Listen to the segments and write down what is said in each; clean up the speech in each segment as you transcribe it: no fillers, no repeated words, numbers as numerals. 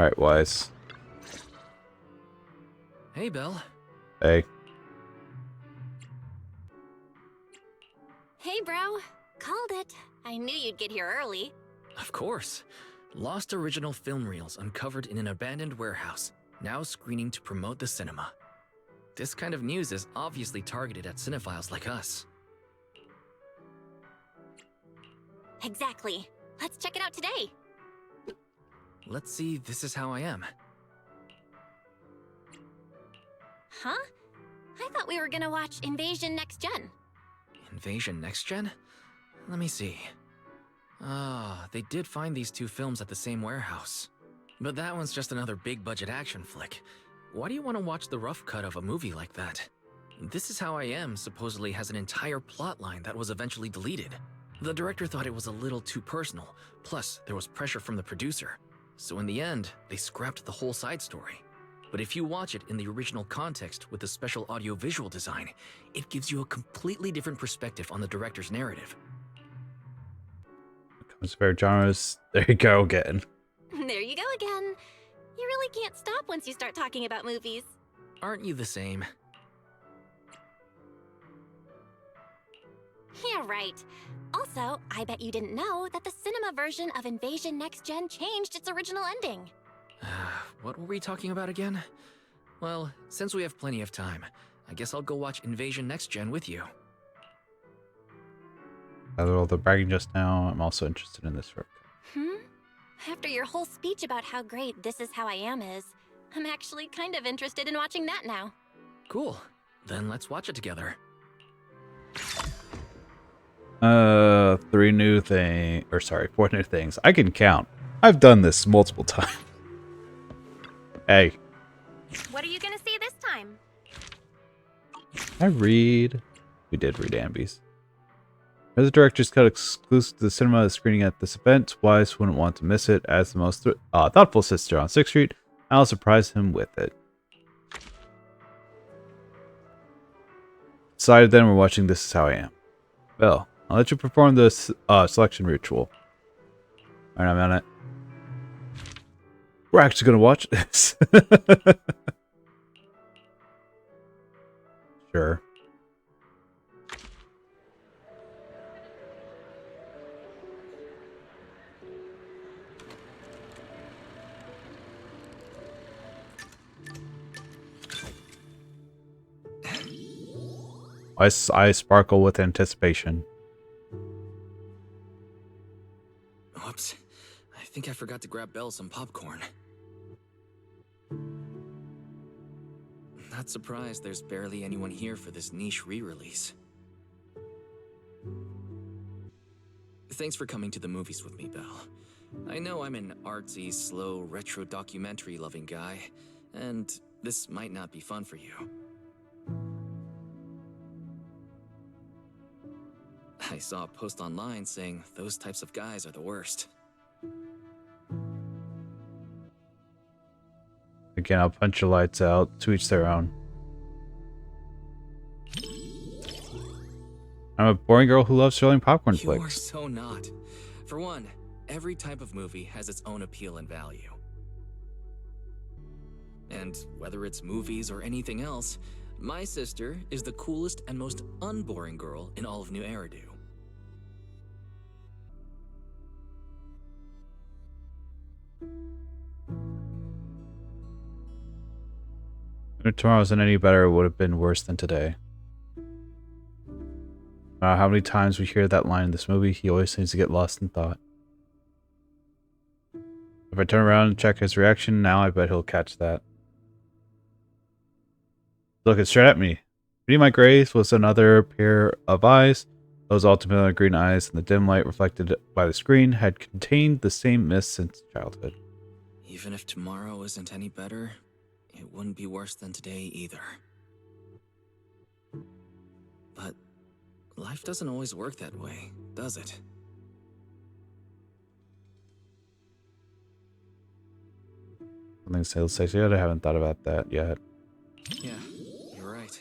Alright, Wise. Hey, Belle. Hey. Hey, bro. Called it. I knew you'd get here early. Of course. Lost original film reels uncovered in an abandoned warehouse, now screening to promote the cinema. This kind of news is obviously targeted at cinephiles like us. Exactly. Let's check it out today. Let's see, This Is How I Am. Huh? I thought we were gonna watch Invasion Next Gen. Invasion Next Gen? Let me see. Ah, they did find these two films at the same warehouse. But that one's just another big-budget action flick. Why do you want to watch the rough cut of a movie like that? This Is How I Am supposedly has an entire plotline that was eventually deleted. The director thought it was a little too personal, plus there was pressure from the producer. So in the end, they scrapped the whole side story. But if you watch it in the original context with the special audio-visual design, it gives you a completely different perspective on the director's narrative. Comes fair genres. There you go again. There you go again. You really can't stop once you start talking about movies. Aren't you the same? Yeah, right. Also, I bet you didn't know that the cinema version of Invasion Next Gen changed its original ending. What were we talking about again? Well, since we have plenty of time, I guess I'll go watch Invasion Next Gen with you. After all the bragging just now, I'm also interested in this. After your whole speech about how great This Is How I Am is, I'm actually kind of interested in watching that now. Cool. Then let's watch it together. 4 new things. I can count. I've done this multiple times. Hey. What are you gonna see this time? I read. We did read Ambies. As the director's cut exclusive to the cinema is screening at this event, Wise wouldn't want to miss it. As the most thoughtful sister on 6th Street, I'll surprise him with it. Decided then we're watching This Is How I Am. Well, I'll let you perform this selection ritual. Alright, I'm on it. We're actually gonna watch this. Sure. I sparkle with anticipation. Whoops. I think I forgot to grab Belle some popcorn. Not surprised there's barely anyone here for this niche re-release. Thanks for coming to the movies with me, Belle. I know I'm an artsy, slow, retro documentary-loving guy, and this might not be fun for you. I saw a post online saying those types of guys are the worst. Again, I'll punch your lights out. To each their own. I'm a boring girl who loves selling popcorn You are flicks. so not. For one, every type of movie has its own appeal and value. And whether it's movies or anything else, my sister is the coolest and most unboring girl in all of New Eridu. If tomorrow wasn't any better, it would have been worse than today. How many times we hear that line in this movie, he always seems to get lost in thought. If I turn around and check his reaction now, I bet he'll catch that. Looking straight at me. Beneath my grace was another pair of eyes. Those ultimately green eyes in the dim light reflected by the screen had contained the same mist since childhood. Even if tomorrow isn't any better, it wouldn't be worse than today either. But life doesn't always work that way, does it? Something sales sexy yet? I haven't thought about that yet. Yeah, you're right.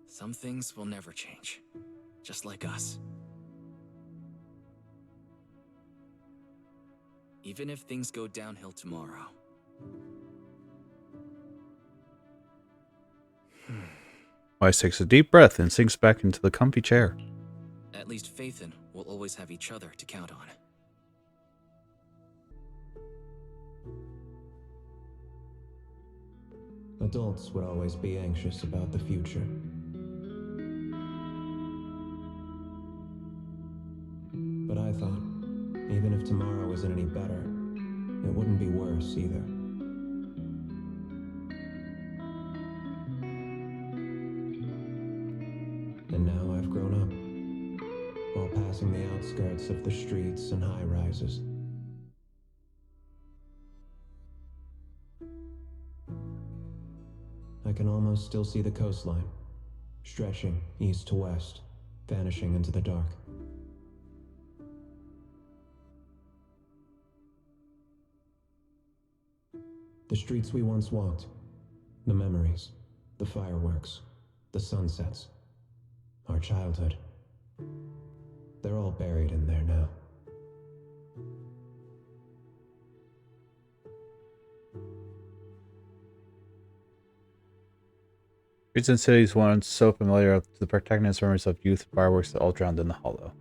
Some things will never change. Just like us. Even if things go downhill tomorrow, Wise takes a deep breath and sinks back into the comfy chair. At least Faithin will always have each other to count on. Adults would always be anxious about the future. But I thought, even if tomorrow isn't any better, it wouldn't be worse either. And now I've grown up, while passing the outskirts of the streets and high-rises. I can almost still see the coastline, stretching east to west, vanishing into the dark. The streets we once walked, the memories, the fireworks, the sunsets, our childhood. They're all buried in there now. Streets and cities once so familiar to the protagonist's memories of youth and fireworks that all drowned in the hollow.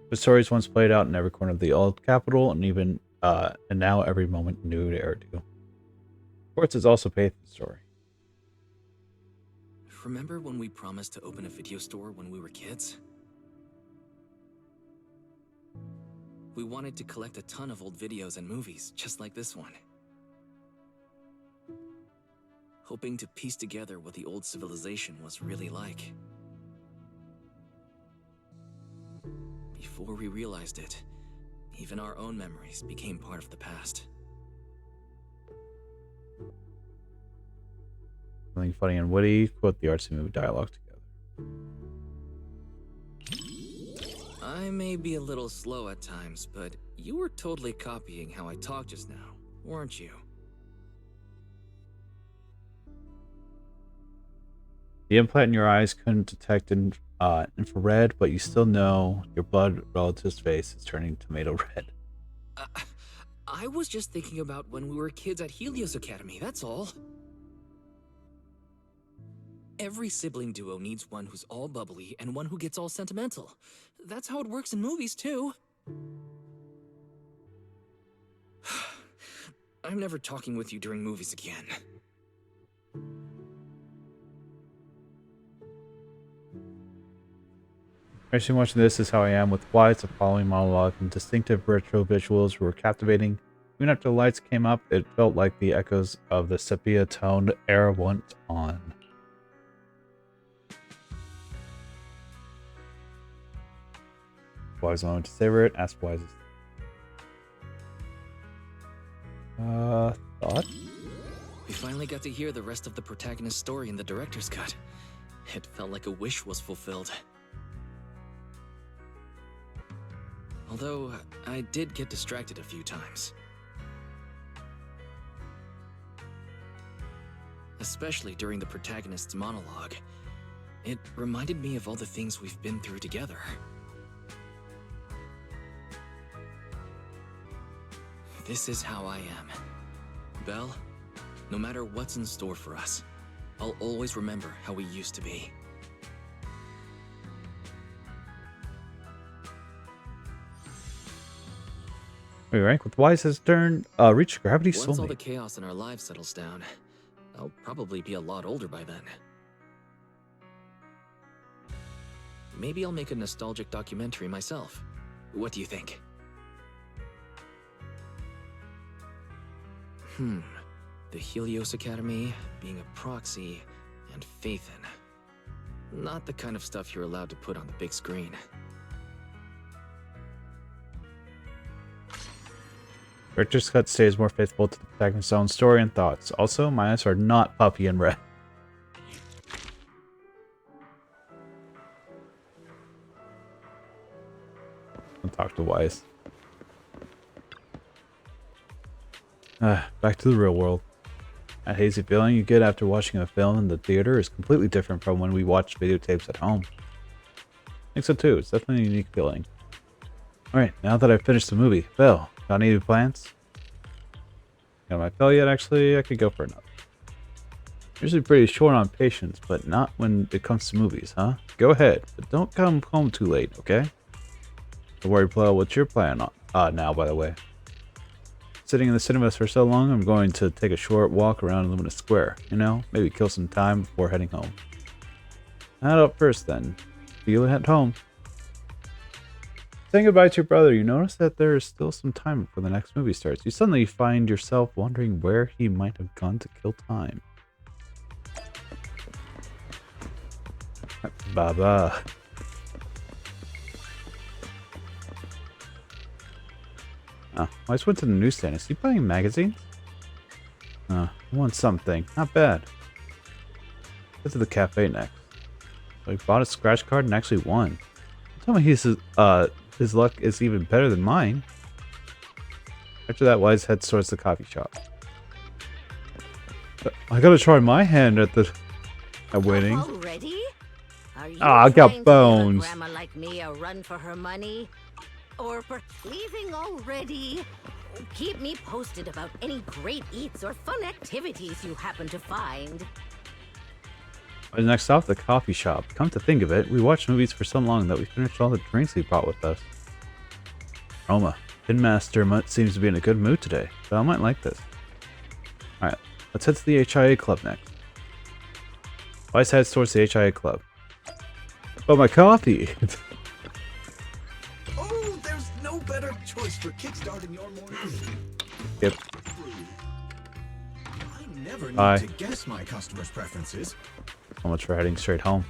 The stories once played out in every corner of the old capital, and even and now every moment new to Eridu. Sports is also Faithin's story. Remember when we promised to open a video store when we were kids? We wanted to collect a ton of old videos and movies, just like this one. Hoping to piece together what the old civilization was really like. Before we realized it, even our own memories became part of the past. Something funny and witty, quote the artsy movie dialogue together. I may be a little slow at times, but you were totally copying how I talked just now, weren't you? The implant in your eyes couldn't detect infrared, but you still know your blood relative's face is turning tomato red. I was just thinking about when we were kids at Helios Academy, that's all. Every sibling duo needs one who's all bubbly and one who gets all sentimental. That's how it works in movies, too. I'm never talking with you during movies again. Actually, watching This Is How I Am with Wise, a following monologue and distinctive retro visuals were captivating. Even after the lights came up, it felt like the echoes of the sepia-toned era went on. Wise wanted to savor it. Ask Wise. Thought? We finally got to hear the rest of the protagonist's story in the director's cut. It felt like a wish was fulfilled. Although, I did get distracted a few times. Especially during the protagonist's monologue. It reminded me of all the things we've been through together. This is how I am. Belle, no matter what's in store for us, I'll always remember how we used to be. We rank with Wise has turned reached gravity Once all soulmate. the chaos in our lives settles down, I'll probably be a lot older by then. Maybe I'll make a nostalgic documentary myself. What do you think? The Helios Academy, being a proxy, and Faithin. Not the kind of stuff you're allowed to put on the big screen. Director's cut stays more faithful to the protagonist's own story and thoughts. Also, my eyes are not puffy and red. I'll talk to Wise. Back to the real world. That hazy feeling you get after watching a film in the theater is completely different from when we watch videotapes at home. I think so too. It's definitely a unique feeling. Alright, now that I've finished the movie, Bill, got any plans? Got my fill yet? Actually, I could go for another. Usually pretty short on patience, but not when it comes to movies, huh? Go ahead, but don't come home too late, okay? Don't worry, Plo, what's your plan now, by the way? Sitting in the cinemas for so long, I'm going to take a short walk around Luminous Square. You know, maybe kill some time before heading home. Not up first, then. See you at home. Saying goodbye to your brother, you notice that there is still some time before the next movie starts. You suddenly find yourself wondering where he might have gone to kill time. Baba. Oh, I just went to the newsstand. Is he buying magazines? I want something. Not bad. Get to the cafe next. So he bought a scratch card and actually won. Tell me his luck is even better than mine. After that, Wise heads towards the coffee shop. I gotta try my hand at winning. Already? Are you I got trying to give a bones. grandma like me a run for her money? Or for leaving already? Keep me posted about any great eats or fun activities you happen to find. Next off, the coffee shop. Come to think of it, we watched movies for so long that we finished all the drinks we brought with us. Roma, Tin Master seems to be in a good mood today, so I might like this. Alright, let's head to the HIA Club next. Weiss heads towards the HIA Club. Oh, my coffee! Oh, there's no better choice for kickstarting your morning. Yep. I never need Bye. to guess my customers' preferences. So much for heading straight home.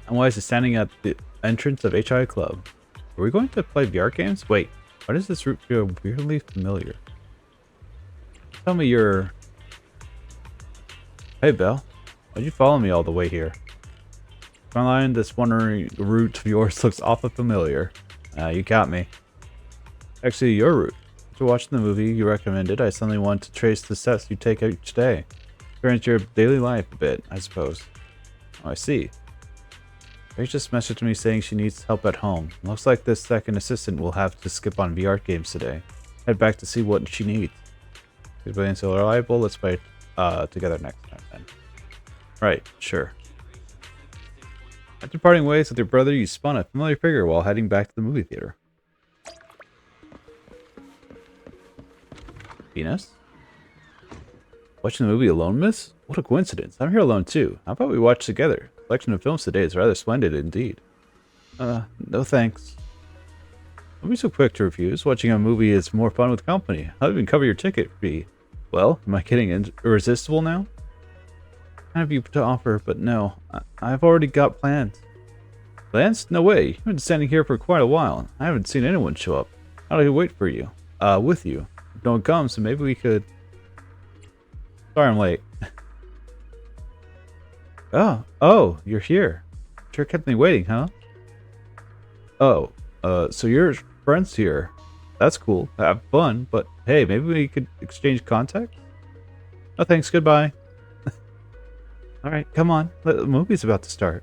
And Weiss is standing at the entrance of HIA Club. Are we going to play VR games? Wait, why does this route feel weirdly familiar? Tell me you're... Hey, Belle. Why'd you follow me all the way here? Caroline, this wandering route of yours looks awful familiar. You got me. Actually, your route. After watching the movie you recommended, I suddenly want to trace the steps you take each day. Experience your daily life a bit, I suppose. Oh, I see. Grace just messaged me saying she needs help at home. Looks like this second assistant will have to skip on VR games today. Head back to see what she needs. She's being so reliable, let's play together next time then. Right, sure. After parting ways with your brother, you spot a familiar figure while heading back to the movie theater. Venus? Watching the movie alone, miss? What a coincidence. I'm here alone too. How about we watch together? The selection of films today is rather splendid indeed. No thanks. Don't be so quick to refuse. Watching a movie is more fun with company. I'll even cover your ticket fee. Well, am I getting irresistible now? I have you to offer, but no. I've already got plans. Plans? No way. You've been standing here for quite a while. I haven't seen anyone show up. How do I wait for you? With you. No one comes, so maybe we could... Sorry I'm late. Oh, you're here. Sure kept me waiting, huh? Oh, so your friend's here. That's cool. Have fun, but hey, maybe we could exchange contact? No thanks, goodbye. Alright, come on. The movie's about to start.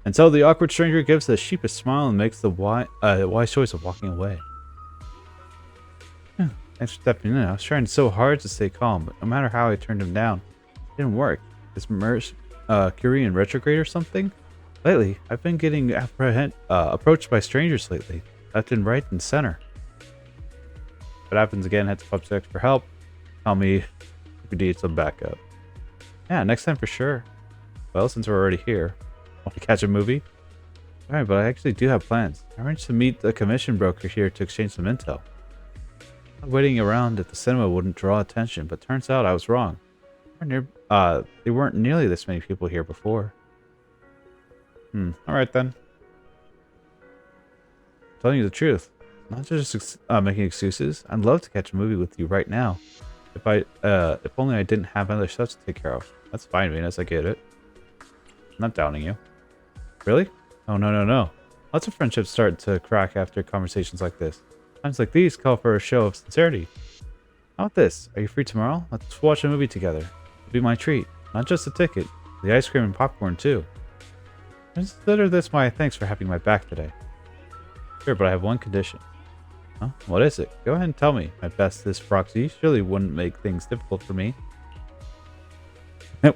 And so the awkward stranger gives a sheepish smile and makes the wise choice of walking away. Thanks for stepping in. I was trying so hard to stay calm, but no matter how I turned him down, it didn't work. Is Mercury in retrograde or something? Lately, I've been getting approached by strangers lately, left and right and center. If it happens again, head to PubSec for help. Tell me if you need some backup. Yeah, next time for sure. Well, since we're already here, want to catch a movie? Alright, but I actually do have plans. I arranged to meet the commission broker here to exchange some intel. Waiting around at the cinema wouldn't draw attention, but turns out I was wrong. There weren't nearly this many people here before. Alright then. Telling you the truth. Not just making excuses. I'd love to catch a movie with you right now. If only I didn't have other stuff to take care of. That's fine, Venus, I get it. I'm not doubting you. Really? Oh, no. Lots of friendships start to crack after conversations like this. Times like these call for a show of sincerity. How about this? Are you free tomorrow? Let's watch a movie together. It'll be my treat. Not just the ticket. The ice cream and popcorn, too. Consider this my thanks for having my back today. Sure, but I have one condition. Huh? What is it? Go ahead and tell me. My bestest proxy surely wouldn't make things difficult for me.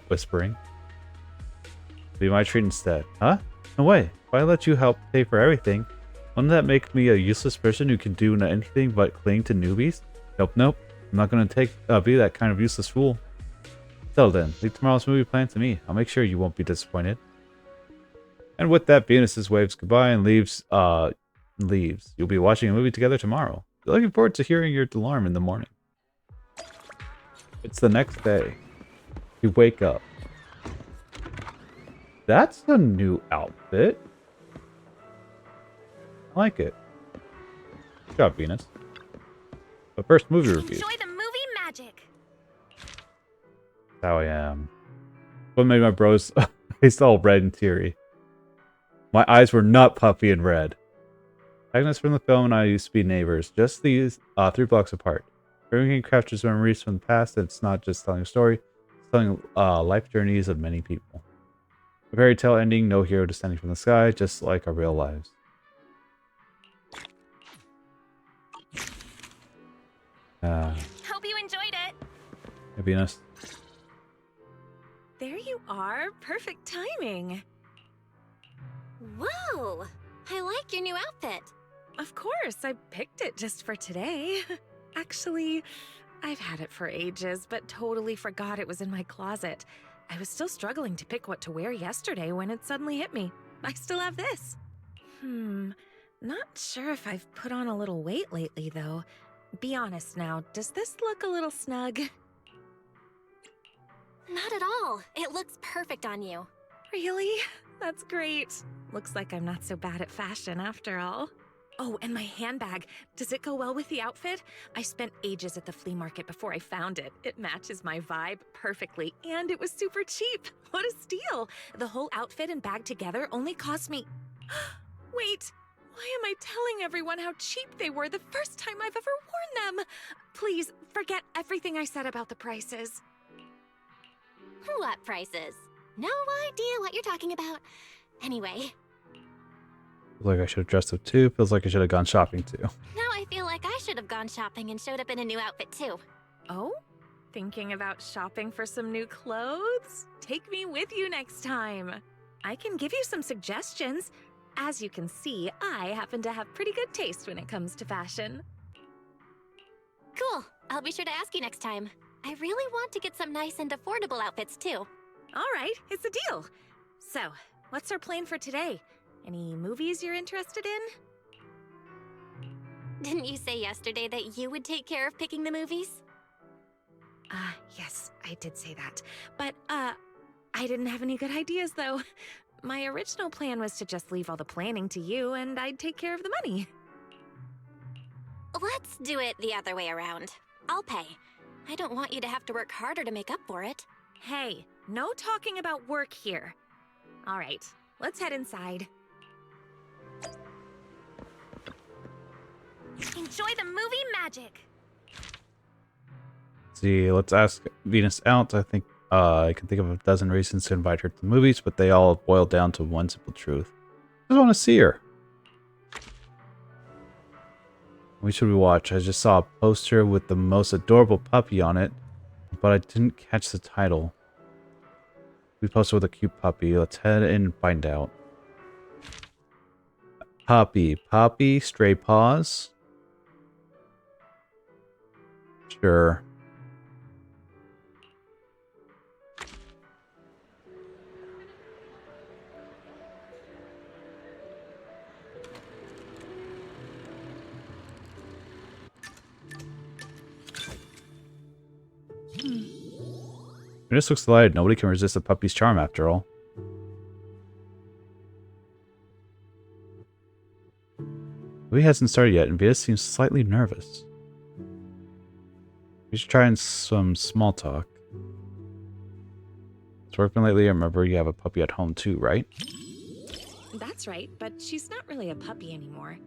Whispering. Be my treat instead. Huh? No way. If I let you help pay for everything, wouldn't that make me a useless person who can do anything but cling to newbies? Nope, nope. I'm not going to be that kind of useless fool. Till then, leave tomorrow's movie plan to me. I'll make sure you won't be disappointed. And with that, Venus waves goodbye and leaves. You'll be watching a movie together tomorrow. Looking forward to hearing your alarm in the morning. It's the next day. You wake up. That's a new outfit. I like it. Good job, Venus. But first, movie review. Enjoy the movie magic. That's how I am. What made my bros face all red and teary? My eyes were not puffy and red. Agnes from the film and I used to be neighbors, just these 3 blocks apart. Everything captures memories from the past, and it's not just telling a story, it's telling life journeys of many people. A fairy tale ending, no hero descending from the sky, just like our real lives. Hope you enjoyed it. Hey, Venus. There you are. Perfect timing. Whoa! I like your new outfit. Of course, I picked it just for today. Actually, I've had it for ages, but totally forgot it was in my closet. I was still struggling to pick what to wear yesterday when it suddenly hit me. I still have this. Not sure if I've put on a little weight lately, though. Be honest now, does this look a little snug? Not at all. It looks perfect on you. Really? That's great. Looks like I'm not so bad at fashion after all. Oh, and my handbag. Does it go well with the outfit? I spent ages at the flea market before I found it. It matches my vibe perfectly, and it was super cheap. What a steal! The whole outfit and bag together only cost me... Wait, why am I telling everyone how cheap they were the first time I've ever worn them? Please, forget everything I said about the prices. What prices? No idea what you're talking about. Anyway. Feels like I should have dressed up too. Feels like I should have gone shopping too. Now I feel like I should have gone shopping and showed up in a new outfit too. Oh? Thinking about shopping for some new clothes? Take me with you next time. I can give you some suggestions. As you can see, I happen to have pretty good taste when it comes to fashion. Cool. I'll be sure to ask you next time. I really want to get some nice and affordable outfits too. All right, it's a deal. So, what's our plan for today? Any movies you're interested in? Didn't you say yesterday that you would take care of picking the movies? Yes, I did say that. But, I didn't have any good ideas, though. My original plan was to just leave all the planning to you, and I'd take care of the money. Let's do it the other way around. I'll pay. I don't want you to have to work harder to make up for it. Hey, no talking about work here. All right, let's head inside. Enjoy the movie magic. See, let's ask Venus out. I think I can think of a dozen reasons to invite her to the movies, but they all boil down to one simple truth. I just want to see her. What should we watch? I just saw a poster with the most adorable puppy on it, but I didn't catch the title. We posted with a cute puppy. Let's head in and find out. Puppy, Stray Paws. Sure. This looks delighted. Nobody can resist a puppy's charm after all. The movie hasn't started yet, and Vita seems slightly nervous. We should try in some small talk. It's working lately. I remember you have a puppy at home too, right? That's right, but she's not really a puppy anymore.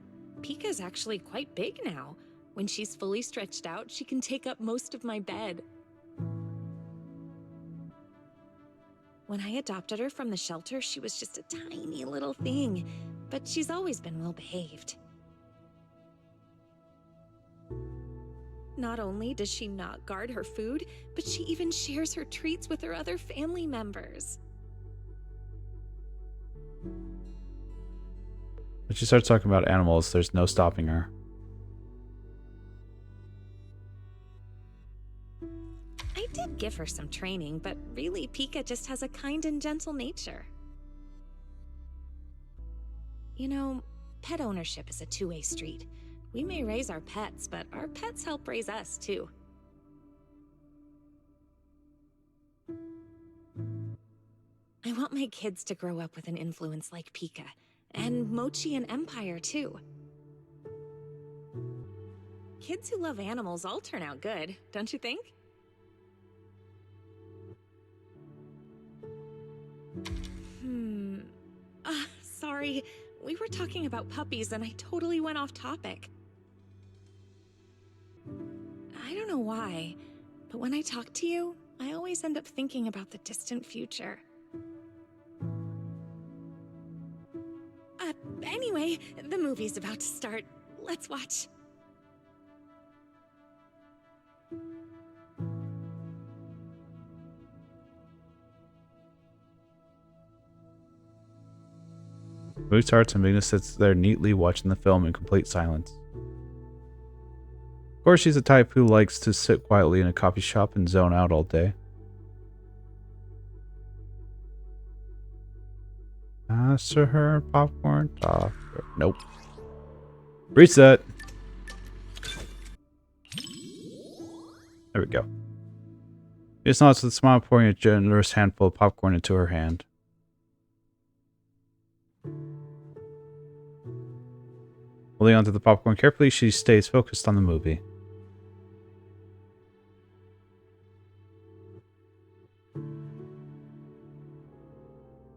Pika's actually quite big now. When she's fully stretched out, she can take up most of my bed. When I adopted her from the shelter, she was just a tiny little thing, but she's always been well behaved. Not only does she not guard her food, but she even shares her treats with her other family members. When she starts talking about animals, there's no stopping her. I did give her some training, but really, Pika just has a kind and gentle nature. You know, pet ownership is a two-way street. We may raise our pets, but our pets help raise us, too. I want my kids to grow up with an influence like Pika, and Mochi and Empire, too. Kids who love animals all turn out good, don't you think? Sorry. We were talking about puppies and I totally went off topic. I don't know why, but when I talk to you, I always end up thinking about the distant future. Anyway, the movie's about to start. Let's watch. Movie starts and Venus sits there neatly watching the film in complete silence. Of course, she's the type who likes to sit quietly in a coffee shop and zone out all day. Pass her popcorn. Nope. Reset. There we go. Venus nods with a smile, pouring a generous handful of popcorn into her hand. Holding onto the popcorn carefully, she stays focused on the movie.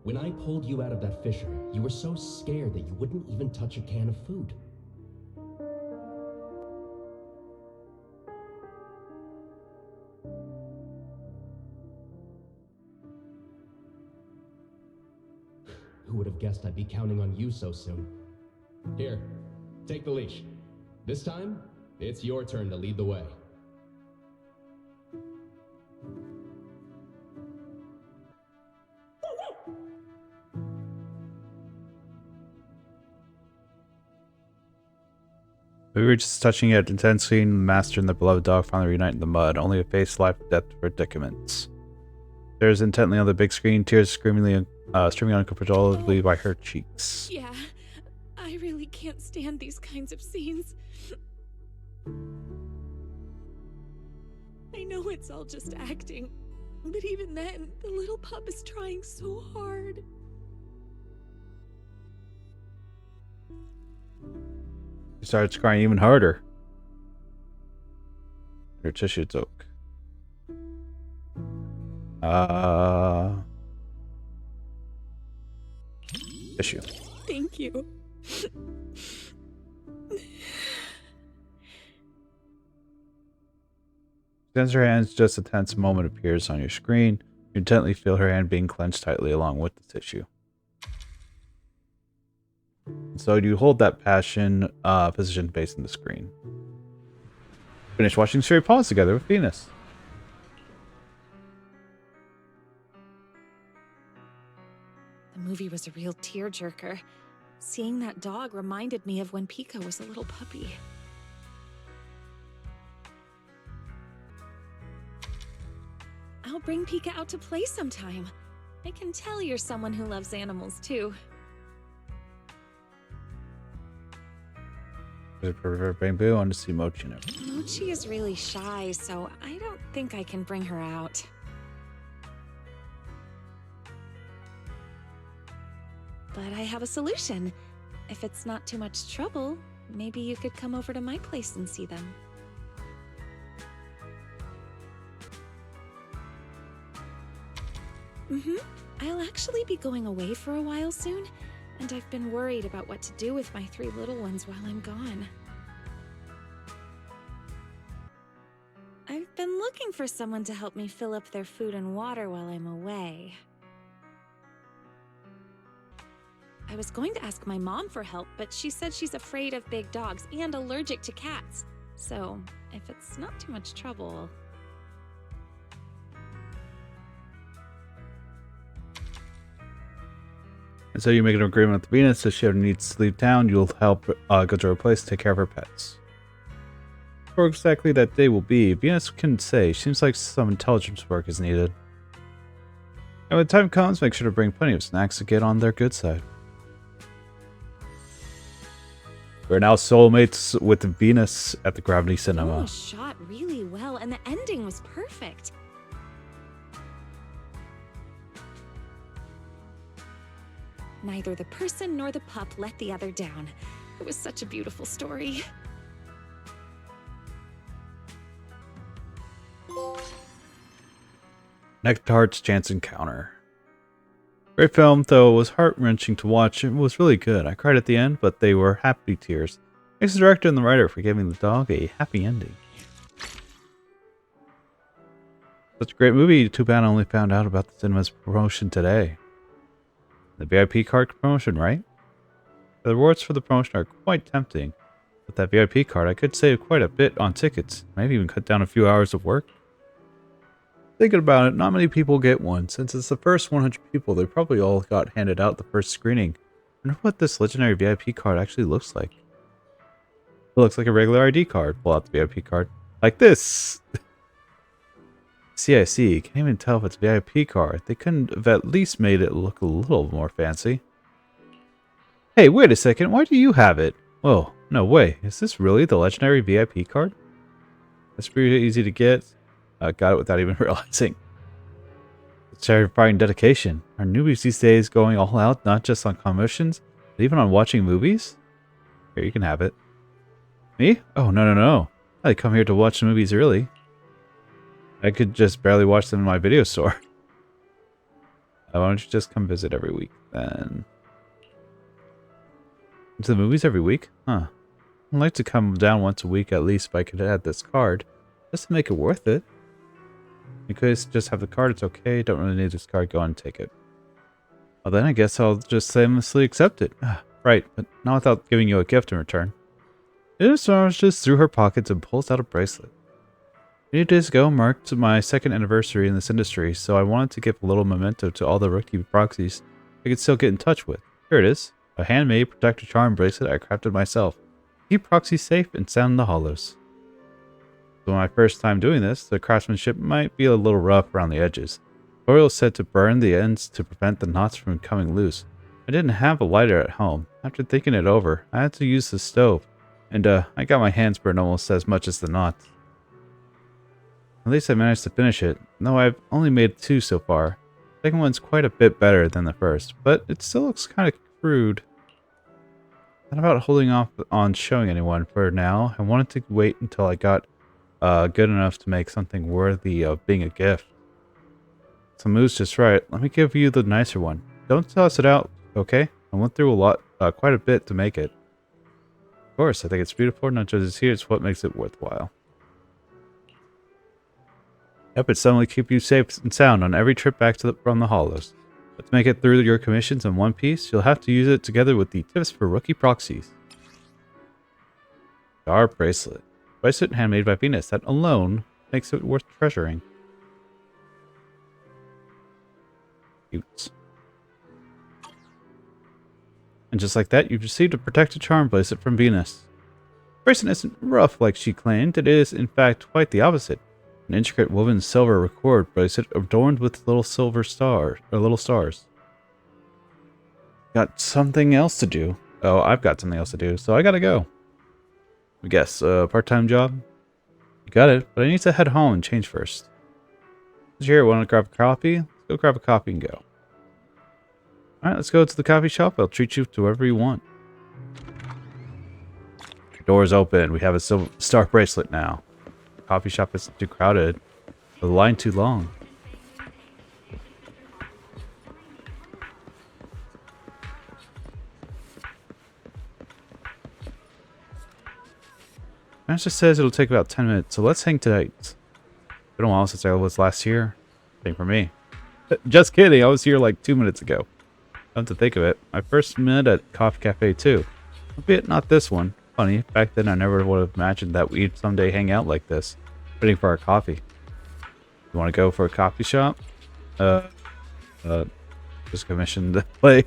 When I pulled you out of that fissure, you were so scared that you wouldn't even touch a can of food. Who would have guessed I'd be counting on you so soon? Here, take the leash. This time, it's your turn to lead the way. We were just touching it, intensely, and the master and the beloved dog finally reunite in the mud, only to face life-death predicaments. Stares intently on the big screen, tears streaming uncontrollably by her cheeks. Yeah, I really can't stand these kinds of scenes. I know it's all just acting, but even then, the little pup is trying so hard. She starts crying even harder. Her tissue took. Tissue. Thank you. Extends her hands, just a tense moment appears on your screen. You intently feel her hand being clenched tightly along with the tissue. So you hold that passion position facing the screen. Finish watching Sherry pause together with Venus. The movie was a real tearjerker. Seeing that dog reminded me of when Pika was a little puppy. I'll bring Pika out to play sometime. I can tell you're someone who loves animals too. Bamboo, I want to see Mochi now. Mochi is really shy, so I don't think I can bring her out. But I have a solution. If it's not too much trouble, maybe you could come over to my place and see them. I'll actually be going away for a while soon, and I've been worried about what to do with my 3 little ones while I'm gone. I've been looking for someone to help me fill up their food and water while I'm away. I was going to ask my mom for help, but she said she's afraid of big dogs and allergic to cats. So, if it's not too much trouble... And so you make an agreement with Venus. If she ever needs to leave town, you'll help go to her place to take care of her pets. For exactly that day will be, Venus can say. Seems like some intelligence work is needed. And when the time comes, make sure to bring plenty of snacks to get on their good side. We're now soulmates with Venus at the Gravity Cinema. Oh, shot really well, and the ending was perfect. Neither the person nor the pup let the other down. It was such a beautiful story. Next Heart's Chance Encounter. Great film, though it was heart-wrenching to watch. It was really good. I cried at the end, but they were happy tears. Thanks to the director and the writer for giving the dog a happy ending. Such a great movie. Too bad I only found out about the cinema's promotion today. The VIP card promotion, right? The rewards for the promotion are quite tempting. With that VIP card, I could save quite a bit on tickets. Maybe even cut down a few hours of work. Thinking about it, not many people get one. Since it's the first 100 people, they probably all got handed out the first screening. I wonder what this legendary VIP card actually looks like. It looks like a regular ID card. Pull out the VIP card. Like this! CIC. Can't even tell if it's a VIP card. They couldn't have at least made it look a little more fancy. Hey, wait a second. Why do you have it? Whoa, no way. Is this really the legendary VIP card? That's pretty easy to get. Got it without even realizing. It's terrifying dedication. Are newbies these days going all out, not just on commissions, but even on watching movies? Here, you can have it. Me? Oh, no. I come here to watch the movies early. I could just barely watch them in my video store. Why don't you just come visit every week, then? To the movies every week? Huh. I'd like to come down once a week at least if I could add this card. Just to make it worth it. You could just have the card, it's okay. Don't really need this card, go on and take it. Well then I guess I'll just shamelessly accept it. Right, but not without giving you a gift in return. It just through her pockets and pulls out a bracelet. A few days ago marked my second anniversary in this industry, so I wanted to give a little memento to all the rookie proxies I could still get in touch with. Here it is. A handmade protector charm bracelet I crafted myself. Keep proxies safe and sound in the hollows. So my first time doing this, the craftsmanship might be a little rough around the edges. Tutorial said to burn the ends to prevent the knots from coming loose. I didn't have a lighter at home. After thinking it over, I had to use the stove, and I got my hands burned almost as much as the knots. At least I managed to finish it, though I've only made 2 so far. The second one's quite a bit better than the first, but it still looks kind of crude. Not about holding off on showing anyone for now. I wanted to wait until I got good enough to make something worthy of being a gift. Some moves just right. Let me give you the nicer one. Don't toss it out, okay? I went through quite a bit to make it. Of course, I think it's beautiful. Not just here, it's what makes it worthwhile. Yep, it suddenly keep you safe and sound on every trip back from the hollows. But to make it through your commissions in one piece, you'll have to use it together with the tips for rookie proxies. Star bracelet. Bracelet handmade by Venus. That alone makes it worth treasuring. Cute. And just like that, you've received a protected charm bracelet from Venus. The bracelet isn't rough like she claimed. It is, in fact, quite the opposite. An intricate woven silver record bracelet adorned with little silver stars, or little stars. Got something else to do. Oh, I've got something else to do, so I gotta go. I guess, part-time job? You got it, but I need to head home and change first. Here, want to grab a coffee? Let's go grab a coffee and go. Alright, let's go to the coffee shop. I'll treat you to wherever you want. Doors open. We have a silver star bracelet now. Coffee shop isn't too crowded. The line too long. It just says it'll take about 10 minutes, so let's hang tonight. It's been a while since I was last here. Same for me. Just kidding, I was here like 2 minutes ago. Come to think of it, I first met at Coffee Cafe too. Albeit not this one. funny. Back then, I never would have imagined that we'd someday hang out like this, waiting for our coffee. You want to go for a coffee shop? Just commissioned to play.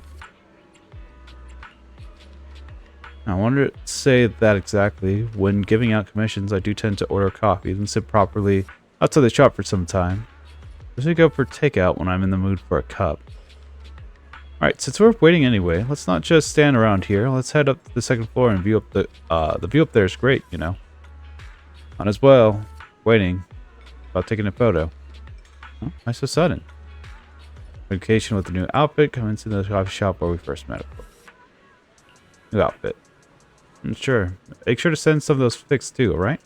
I wonder to say that exactly. When giving out commissions, I do tend to order coffee, then sit properly outside the shop for some time. Usually go for takeout when I'm in the mood for a cup. Alright, since we're waiting anyway, let's not just stand around here. Let's head up to the second floor and view up the view up there is great, you know. Might as well. Waiting. About taking a photo. Oh, why so sudden? Vacation with the new outfit. Come into the coffee shop where we first met. New outfit. Sure. Make sure to send some of those pics too, alright?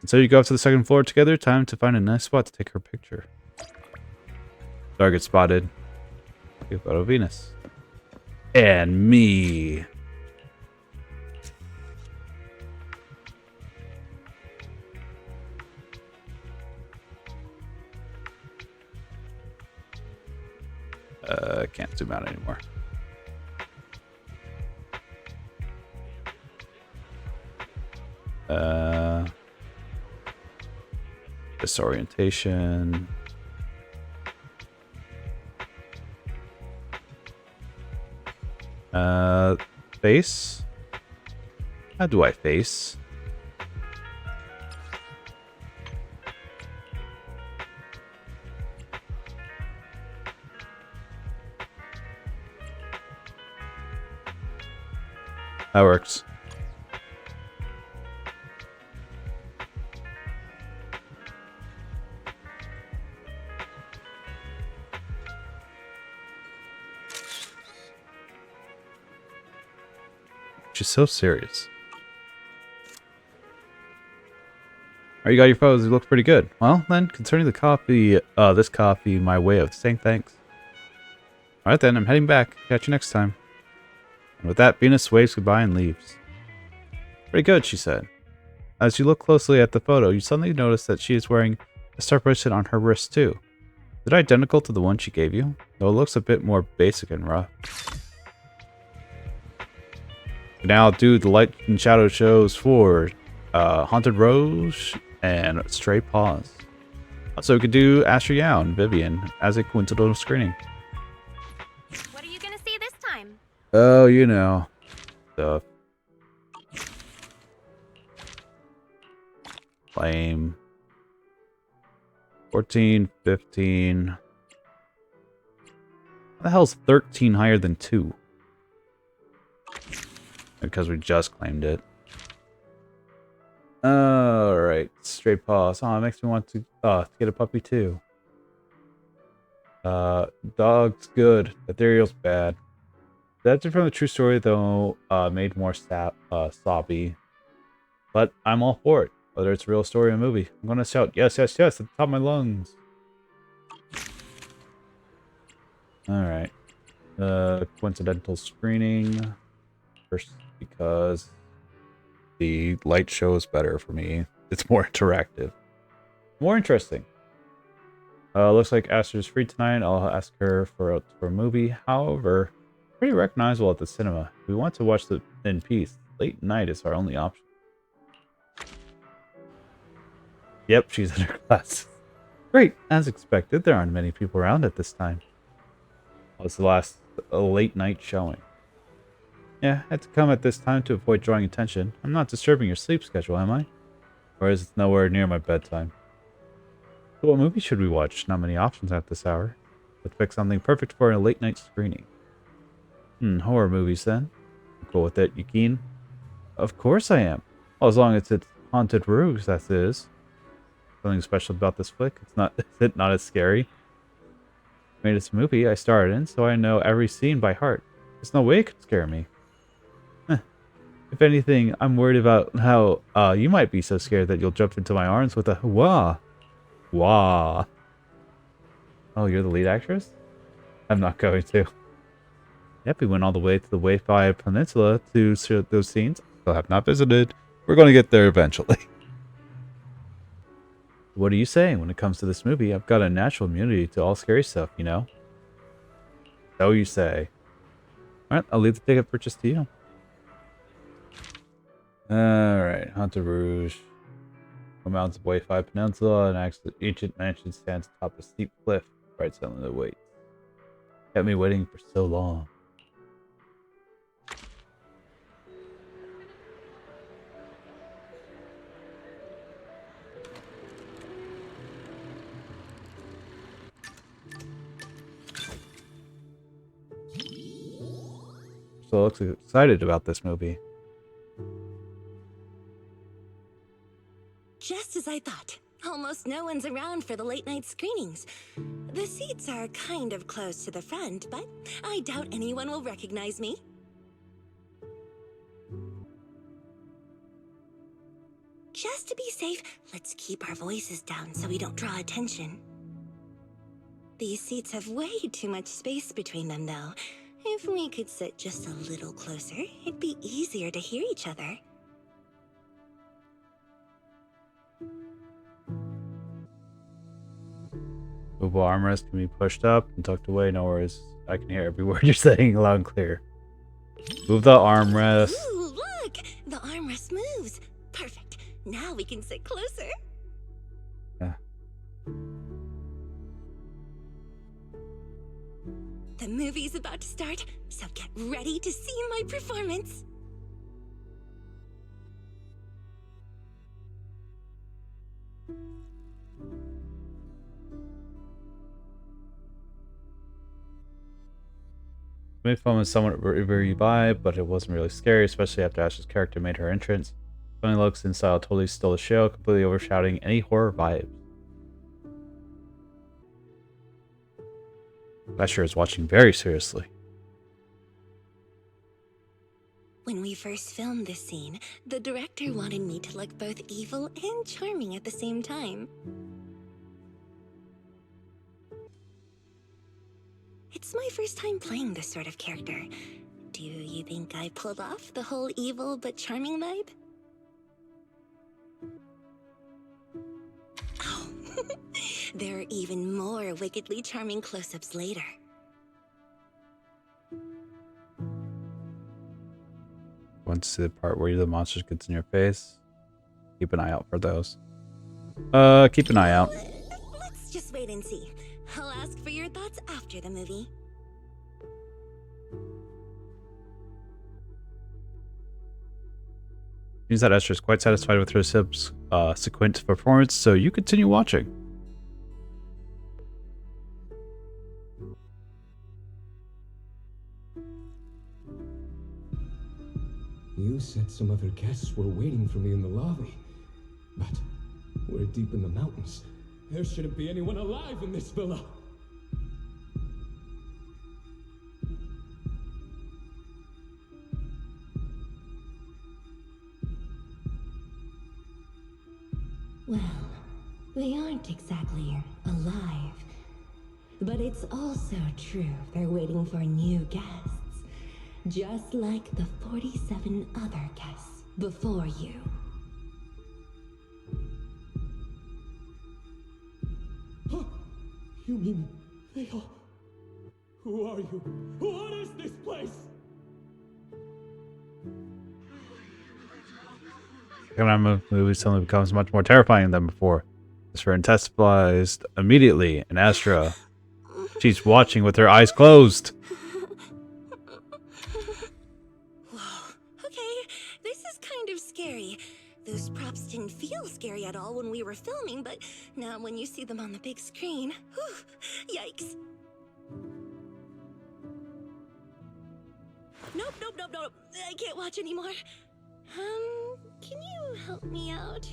And so you go up to the second floor together. Time to find a nice spot to take her picture. Target spotted. Take a photo of Venus. And me. Can't zoom out anymore. Disorientation. Face? How do I face? That works. She's so serious. Alright, you got your photos. It looks pretty good. Well, then, concerning the coffee, this coffee, my way of saying thanks. Alright then, I'm heading back. Catch you next time. And with that, Venus waves goodbye and leaves. Pretty good, she said. As you look closely at the photo, you suddenly notice that she is wearing a star bracelet on her wrist too. Is it identical to the one she gave you? Though it looks a bit more basic and rough. Now I'll do the light and shadow shows for Haunted Rose and Stray Paws. Also, we could do Asher Yao and Vivian as a coincidental screening. What are you gonna see this time? Oh, you know. Stuff. Flame. 14, 15. How the hell's 13 higher than 2? Because we just claimed it. Alright, Straight Paws. Oh, it makes me want to get a puppy too. Dog's good. Ethereal's bad. That's from the true story, though, made more sobby. But I'm all for it, whether it's a real story or a movie. I'm gonna shout yes, yes, yes at the top of my lungs. Alright. Coincidental screening. First, because the light show is better for me. It's more interactive. More interesting. Looks like Aster's free tonight. I'll ask her for a movie. However, pretty recognizable at the cinema. If we want to watch it in peace, late night is our only option. Yep, she's in her class. Great, as expected, there aren't many people around at this time. Well, it's the last late night showing. Yeah, I had to come at this time to avoid drawing attention. I'm not disturbing your sleep schedule, am I? Or is it nowhere near my bedtime? So what movie should we watch? Not many options at this hour. Let's pick something perfect for a late night screening. Horror movies then. Cool with it, you keen? Of course I am. Well, as long as it's Haunted Rose, that is. Something special about this flick. Is it not as scary? I made this movie I starred in, so I know every scene by heart. There's no way it could scare me. If anything, I'm worried about how you might be so scared that you'll jump into my arms with a wah. Wah. Oh, you're the lead actress? I'm not going to. Yep, we went all the way to the Wi-Fi Peninsula to shoot those scenes. Still have not visited. We're going to get there eventually. What are you saying when it comes to this movie? I've got a natural immunity to all scary stuff, you know? So you say. Alright, I'll leave the ticket purchase to you. Alright, Haunted Rouge. A mountains of Wayfi Peninsula, an ancient mansion stands atop a steep cliff, right silently waits. Kept me waiting for so long. So looks excited about this movie. Just as I thought. Almost no one's around for the late night screenings. The seats are kind of close to the front, but I doubt anyone will recognize me. Just to be safe, let's keep our voices down so we don't draw attention. These seats have way too much space between them, though. If we could sit just a little closer, it'd be easier to hear each other. Movable armrest can be pushed up and tucked away. No worries. I can hear every word you're saying loud and clear. Move the armrest. Ooh, look! The armrest moves. Perfect. Now we can sit closer. Yeah. The movie's about to start, so get ready to see my performance. The film is somewhat very vibe, but it wasn't really scary, especially after Ash's character made her entrance. Funny looks and style totally stole the show, completely overshadowing any horror vibes. Asher is watching very seriously. When we first filmed this scene, the director wanted me to look both evil and charming at the same time. It's my first time playing this sort of character. Do you think I pulled off the whole evil but charming vibe? Oh, there are even more wickedly charming close-ups later. Once to the part where the monster gets in your face, keep an eye out for those. Keep an eye out. Let's just wait and see. I'll ask for your thoughts after the movie. Seems that Esther is quite satisfied with her subsequent performance, so you continue watching. You said some other guests were waiting for me in the lobby. But we're deep in the mountains. There shouldn't be anyone alive in this villa. Well, they aren't exactly alive. But it's also true they're waiting for new guests. Just like the 47 other guests before you. Huh? You mean they all... Who are you? What is this place? The movie suddenly becomes much more terrifying than before. Astra intensifies immediately, and Astra, she's watching with her eyes closed. Whoa, okay, this is kind of scary. Those props didn't feel scary at all when we were filming, but now when you see them on the big screen, whew, yikes. Nope, nope, nope, nope. I can't watch anymore. Can you help me out?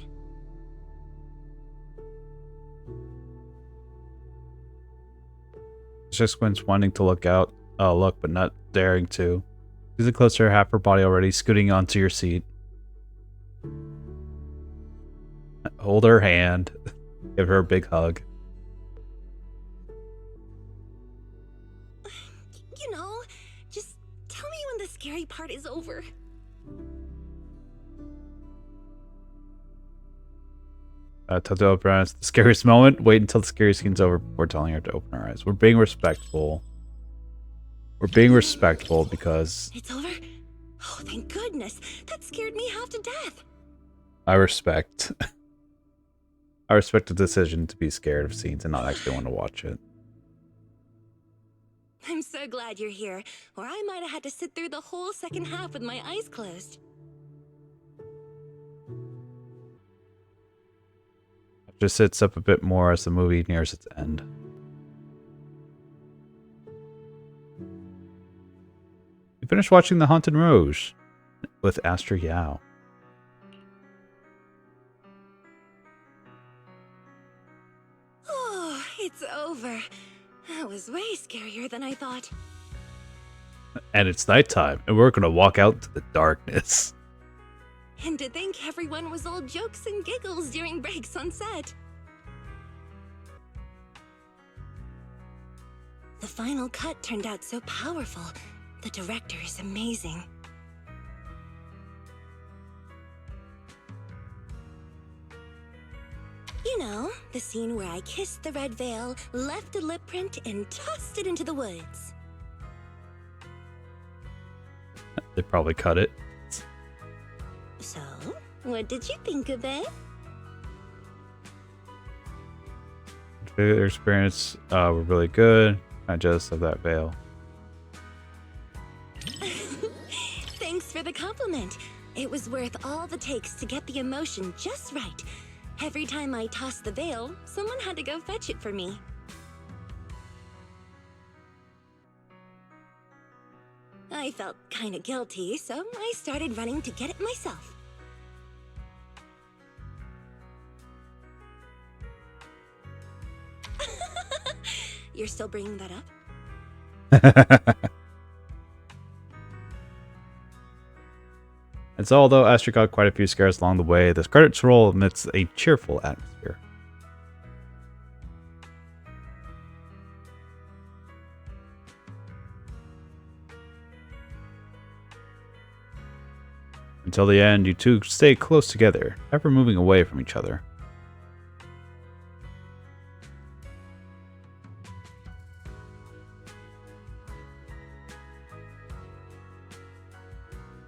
Just squints, wanting to look, but not daring to. She's closer, half her body already scooting onto your seat. Hold her hand. Give her a big hug. You know, just tell me when the scary part is over. Tell to open her eyes. The scariest moment. Wait until the scary scene's over before telling her to open her eyes. We're being respectful. We're being respectful because... It's over? Oh, thank goodness. That scared me half to death. I respect. I respect the decision to be scared of scenes and not actually want to watch it. I'm so glad you're here, or I might have had to sit through the whole second half with my eyes closed. It just sits up a bit more as the movie nears its end. We finished watching The Haunted Rose with Astra Yao. Oh, it's over. That was way scarier than I thought. And it's nighttime, and we're gonna walk out into the darkness. And to think everyone was all jokes and giggles during breaks on set. The final cut turned out so powerful. The director is amazing. You know, the scene where I kissed the red veil, left a lip print, and tossed it into the woods. They probably cut it. So, what did you think of it? The experience were really good. I just of that veil. Thanks for the compliment. It was worth all the takes to get the emotion just right. Every time I tossed the veil, someone had to go fetch it for me. I felt kinda guilty, so I started running to get it myself. You're still bringing that up? And so, although Astra got quite a few scares along the way, the credits roll amidst a cheerful atmosphere. Until the end, you two stay close together, never moving away from each other.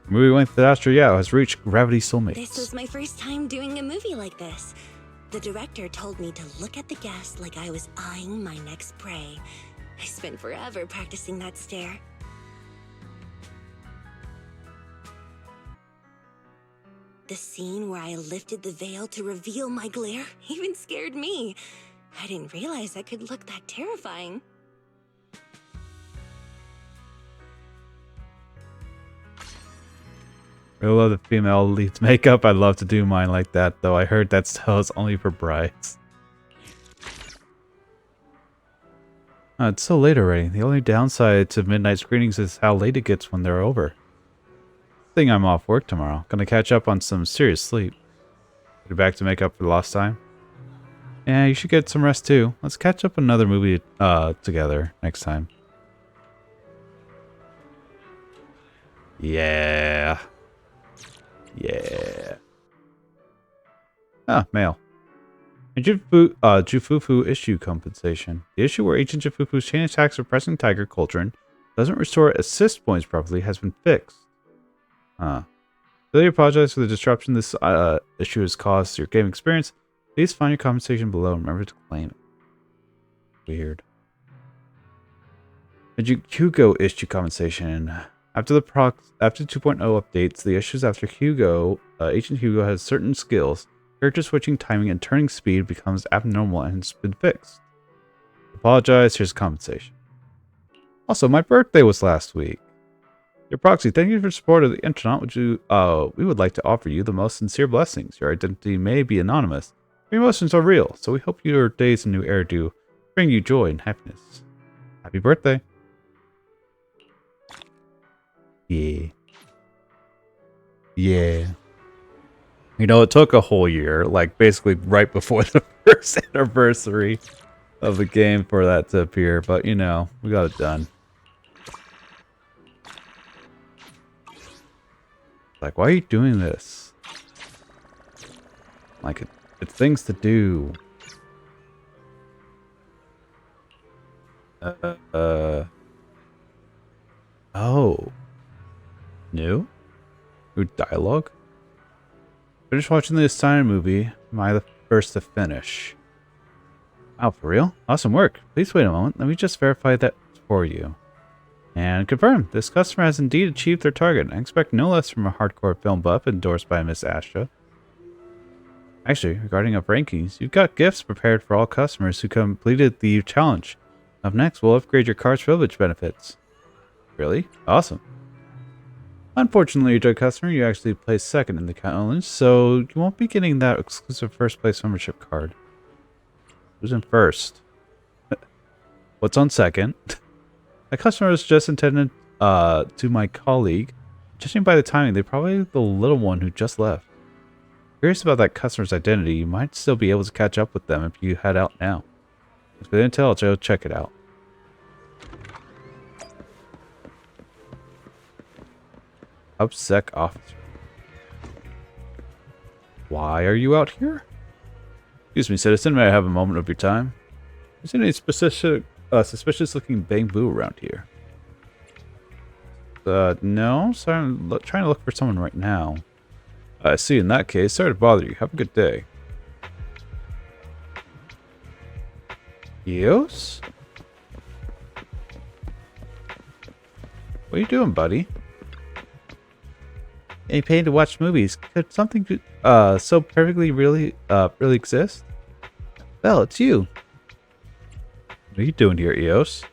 The movie length that Astra Yao has reached Gravity Soulmates. This was my first time doing a movie like this. The director told me to look at the guest like I was eyeing my next prey. I spent forever practicing that stare. The scene where I lifted the veil to reveal my glare even scared me. I didn't realize I could look that terrifying. I love the female lead's makeup. I'd love to do mine like that, though I heard that style is only for brides. It's so late already. The only downside to midnight screenings is how late it gets when they're over. Think I'm off work tomorrow. Gonna catch up on some serious sleep. Get back to make up for lost time. Yeah, you should get some rest too. Let's catch up another movie together next time. Yeah. Yeah. Ah, mail. Jufufu issue compensation. The issue where Agent Jufufu's chain attacks suppressing Tiger Cauldron doesn't restore assist points properly has been fixed. Really apologize for the disruption this issue has caused to your game experience. Please find your compensation below and remember to claim it. Weird. Hugo issue compensation. After 2.0 updates, the issues after Hugo, Agent Hugo has certain skills. Character switching, timing, and turning speed becomes abnormal and has been fixed. Apologize, here's compensation. Also, my birthday was last week. Your proxy, thank you for support of the internet. We would like to offer you the most sincere blessings. Your identity may be anonymous. Your emotions are real, so we hope your days in New Era do bring you joy and happiness. Happy birthday. Yeah. Yeah. You know, it took a whole year, like basically right before the first anniversary of the game for that to appear, but you know, we got it done. Like, why are you doing this? Like, it's things to do. Oh. New? Rude dialogue? Finish watching the assigned movie. Am I the first to finish? Wow, for real? Awesome work. Please wait a moment. Let me just verify that for you. And confirm, this customer has indeed achieved their target. I expect no less from a hardcore film buff endorsed by Miss Astra. Actually, regarding up rankings, you've got gifts prepared for all customers who completed the challenge. Up next, we'll upgrade your card's privilege benefits. Really? Awesome. Unfortunately, dear customer, you actually placed second in the challenge, so you won't be getting that exclusive first place membership card. Who's in first? What's on second? That customer was just intended to my colleague. Judging by the timing, they're probably the little one who just left. Curious about that customer's identity, you might still be able to catch up with them if you head out now. If they didn't tell, Joe, check it out. UpSec officer. Why are you out here? Excuse me, citizen, may I have a moment of your time? Is there any specific suspicious looking bamboo around here? No. Sorry, I'm trying to look for someone right now. I see. In that case, sorry to bother you. Have a good day. Eos? What are you doing, buddy? Any paying to watch movies? Could something so perfectly really exist? Well, it's you. What are you doing here, Eos?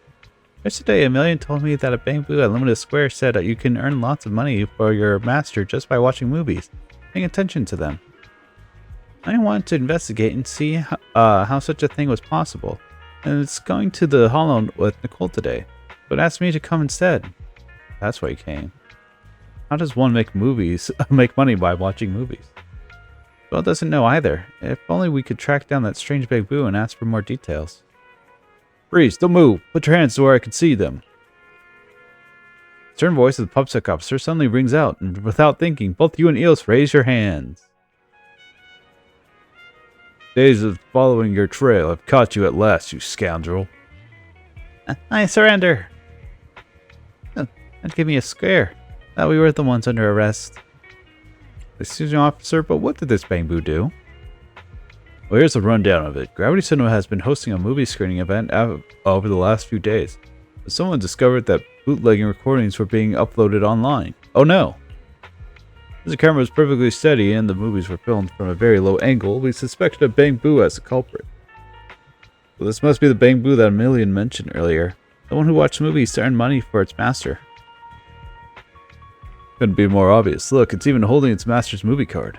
Yesterday, Emilian told me that a Bamboo at Limited Square said that you can earn lots of money for your master just by watching movies, paying attention to them. I wanted to investigate and see how such a thing was possible, and it's going to the Hollow with Nicole today, but asked me to come instead. That's why he came. How does one make money by watching movies? Well, doesn't know either. If only we could track down that strange Bamboo and ask for more details. Freeze, don't move. Put your hands to where I can see them. The stern voice of the PubSec officer suddenly rings out, and without thinking, both you and Eos raise your hands. Days of following your trail have caught you at last, you scoundrel. I surrender. Don't give me a scare. Thought we were the ones under arrest. Excuse me, officer, but what did this Bamboo do? Well, here's a rundown of it. Gravity Cinema has been hosting a movie screening event over the last few days. Someone discovered that bootlegging recordings were being uploaded online. Oh no! As the camera was perfectly steady and the movies were filmed from a very low angle, we suspected a Bamboo as the culprit. Well, this must be the Bamboo that Emilian mentioned earlier. The one who watched movies to earn money for its master. Couldn't be more obvious. Look, it's even holding its master's movie card.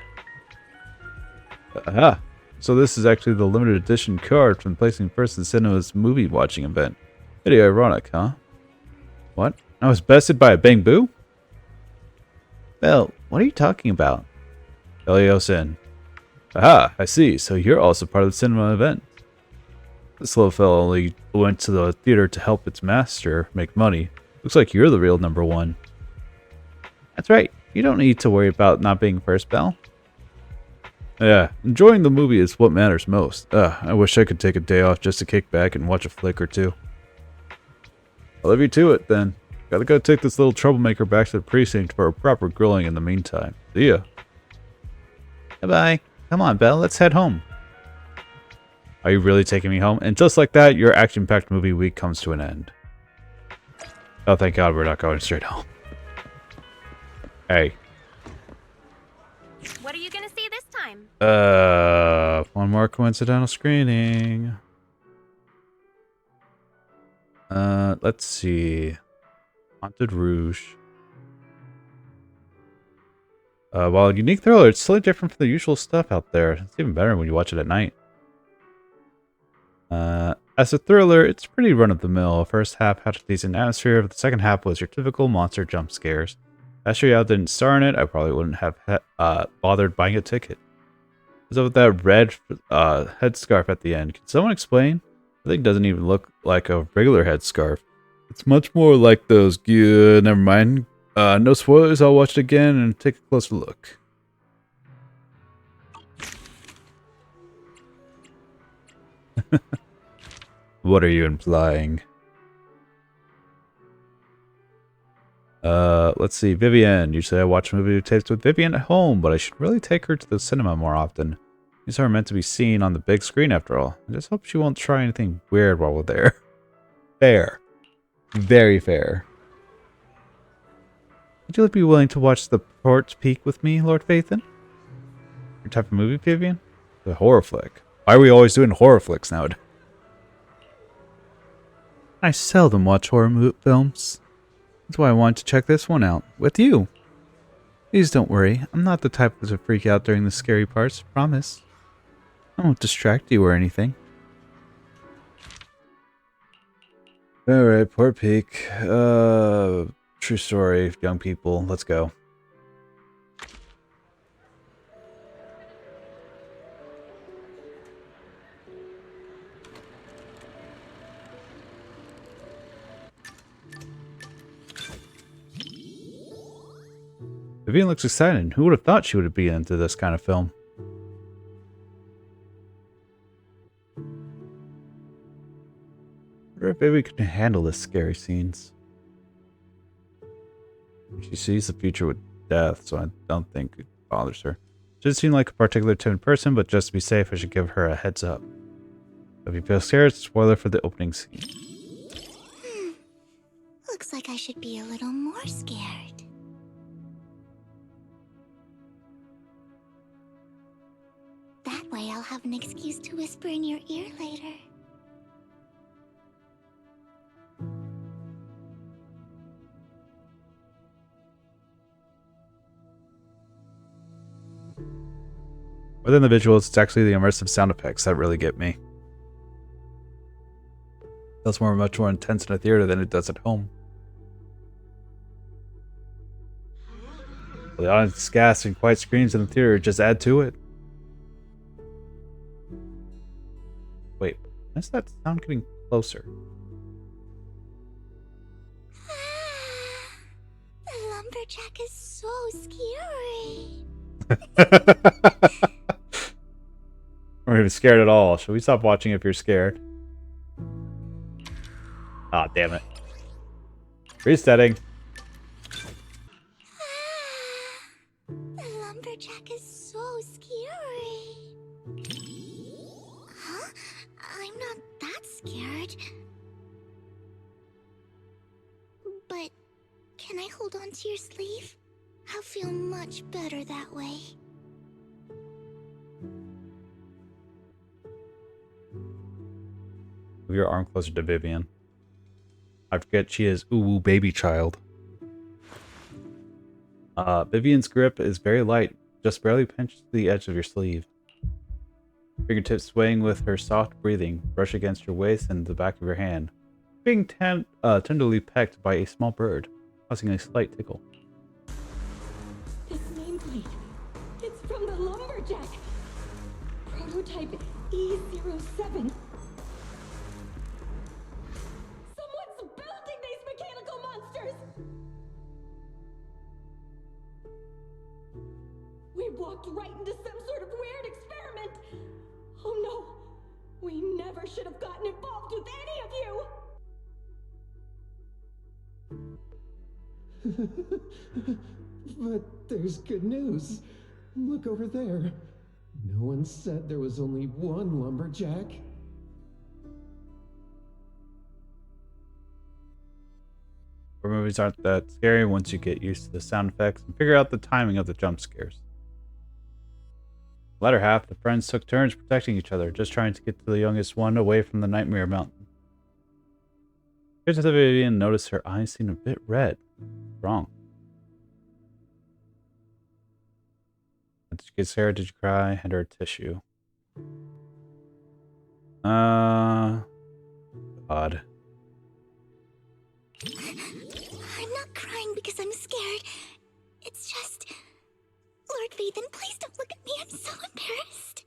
Aha! So this is actually the limited edition card from placing first in Cinema's movie watching event. Pretty ironic, huh? What? I was bested by a Bamboo? Well, what are you talking about? Elios in. Aha, I see. So you're also part of the cinema event. This little fellow only went to the theater to help its master make money. Looks like you're the real number one. That's right. You don't need to worry about not being first, Belle. Yeah, enjoying the movie is what matters most. I wish I could take a day off just to kick back and watch a flick or two. I'll leave you to it, then. Gotta go take this little troublemaker back to the precinct for a proper grilling in the meantime. See ya. Bye-bye. Come on, Belle, let's head home. Are you really taking me home? And just like that, your action-packed movie week comes to an end. Oh, thank God we're not going straight home. Hey. What are you gonna see this time? One more coincidental screening. Let's see. Haunted Rouge. While a unique thriller, it's slightly different from the usual stuff out there. It's even better when you watch it at night. As a thriller, it's pretty run-of-the-mill. The first half had a decent atmosphere, but the second half was your typical monster jump scares. If Ashley didn't star in it, I probably wouldn't have bothered buying a ticket. What's up with that red headscarf at the end? Can someone explain? The thing doesn't even look like a regular headscarf. It's much more like those. Never mind. No spoilers. I'll watch it again and take a closer look. What are you implying? Let's see. Vivian. Usually I watch movie tapes with Vivian at home, but I should really take her to the cinema more often. These are meant to be seen on the big screen after all. I just hope she won't try anything weird while we're there. Fair. Very fair. Would you be willing to watch The Port's Peak with me, Lord Phaethon? Your type of movie, Vivian? The horror flick. Why are we always doing horror flicks nowadays? I seldom watch horror films. That's why I wanted to check this one out. With you. Please don't worry. I'm not the type to freak out during the scary parts. Promise. I won't distract you or anything. Alright, Port Peak. True story, young people. Let's go. Vivian looks excited. Who would have thought she would be into this kind of film? I wonder if Vivian can handle the scary scenes. She sees the future with death, so I don't think it bothers her. She doesn't seem like a particular timid person, but just to be safe, I should give her a heads up. If you feel scared, spoiler for the opening scene. Looks like I should be a little more scared. That way I'll have an excuse to whisper in your ear later. Within the visuals, it's actually the immersive sound effects that really get me. It feels much more intense in a theater than it does at home. The audience gasps and quiet screams in the theater just add to it. Wait, why is that sound getting closer? The lumberjack is so scary. I'm not even scared at all. Should we stop watching if you're scared? Ah, damn it. Resetting. The lumberjack is so scary. Huh? I'm not that scared. But can I hold on to your sleeve? I'll feel much better that way. Move your arm closer to Vivian. I forget she is ooh baby child. Vivian's grip is very light, just barely pinches the edge of your sleeve. Fingertips swaying with her soft breathing, brush against your waist and the back of your hand. Being tenderly pecked by a small bird, causing a slight tickle. This nameplate, it's from the lumberjack. Prototype E07. Someone's building these mechanical monsters! We walked right into some sort of weird experiment! Oh no! We never should have gotten involved with any of you! But there's good news. Look over there. No one said there was only one lumberjack. Horror movies aren't that scary once you get used to the sound effects and figure out the timing of the jump scares. The latter half, the friends took turns protecting each other, just trying to get the youngest one away from the Nightmare Mountain. Here's the Vivian noticed her eyes seemed a bit red. Wrong. Did you get Sarah? Did you cry? Hand her a tissue. Odd. I'm not crying because I'm scared. It's just... Lord Phaethon, please don't look at me. I'm so embarrassed.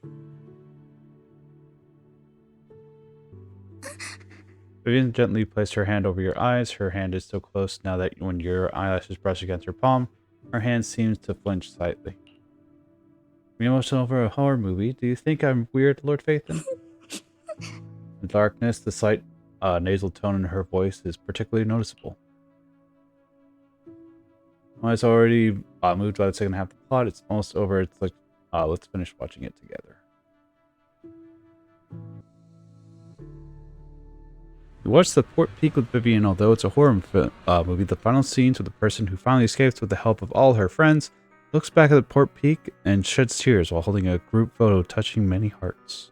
Vivian gently placed her hand over your eyes. Her hand is so close now that when your eyelashes brush against her palm, her hand seems to flinch slightly. I'm emotional over a horror movie. Do you think I'm weird, Lord Phaethon? In darkness, the slight nasal tone in her voice is particularly noticeable. I was already moved by the second half of the plot. It's almost over. It's like, let's finish watching it together. We watched The Port Peak with Vivian. Although it's a horror movie, the final scenes with the person who finally escapes with the help of all her friends looks back at the Port Peak and sheds tears while holding a group photo touching many hearts.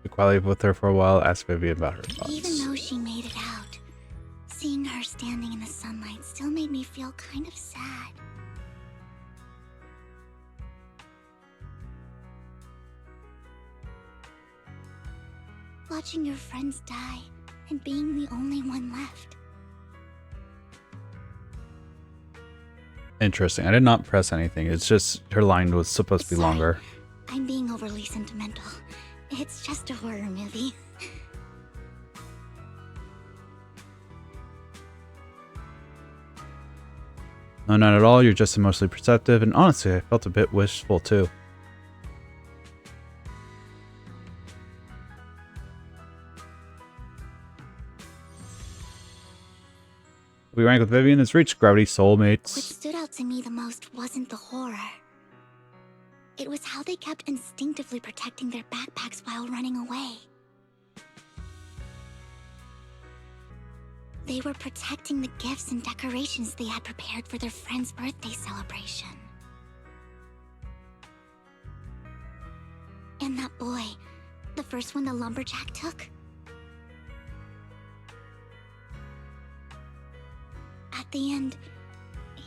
We quietly with her for a while, asked Vivian about her thoughts. Even though she made it out, seeing her standing in the sunlight still made me feel kind of sad. Watching your friends die and being the only one left. Interesting. I did not press anything. It's just her line was supposed to be longer. I'm being overly sentimental. It's just a horror movie. No, not at all. You're just emotionally perceptive, and honestly, I felt a bit wishful too. We rank with Vivian is reached gravity soulmates. What stood out to me the most wasn't the horror. It was how they kept instinctively protecting their backpacks while running away. They were protecting the gifts and decorations they had prepared for their friend's birthday celebration. And that boy, the first one the lumberjack took? At the end,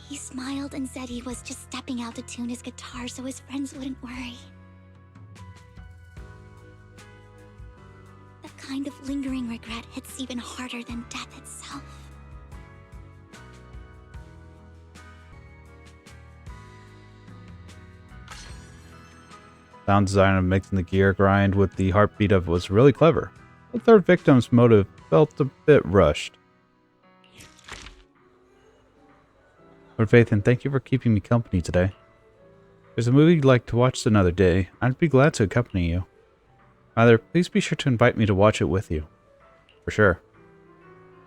he smiled and said he was just stepping out to tune his guitar so his friends wouldn't worry. The kind of lingering regret hits even harder than death itself. Sound design of mixing the gear grind with the heartbeat of it was really clever. The third victim's motive felt a bit rushed. Lord Vathan, thank you for keeping me company today. If there's a movie you'd like to watch another day, I'd be glad to accompany you. Either, please be sure to invite me to watch it with you. For sure.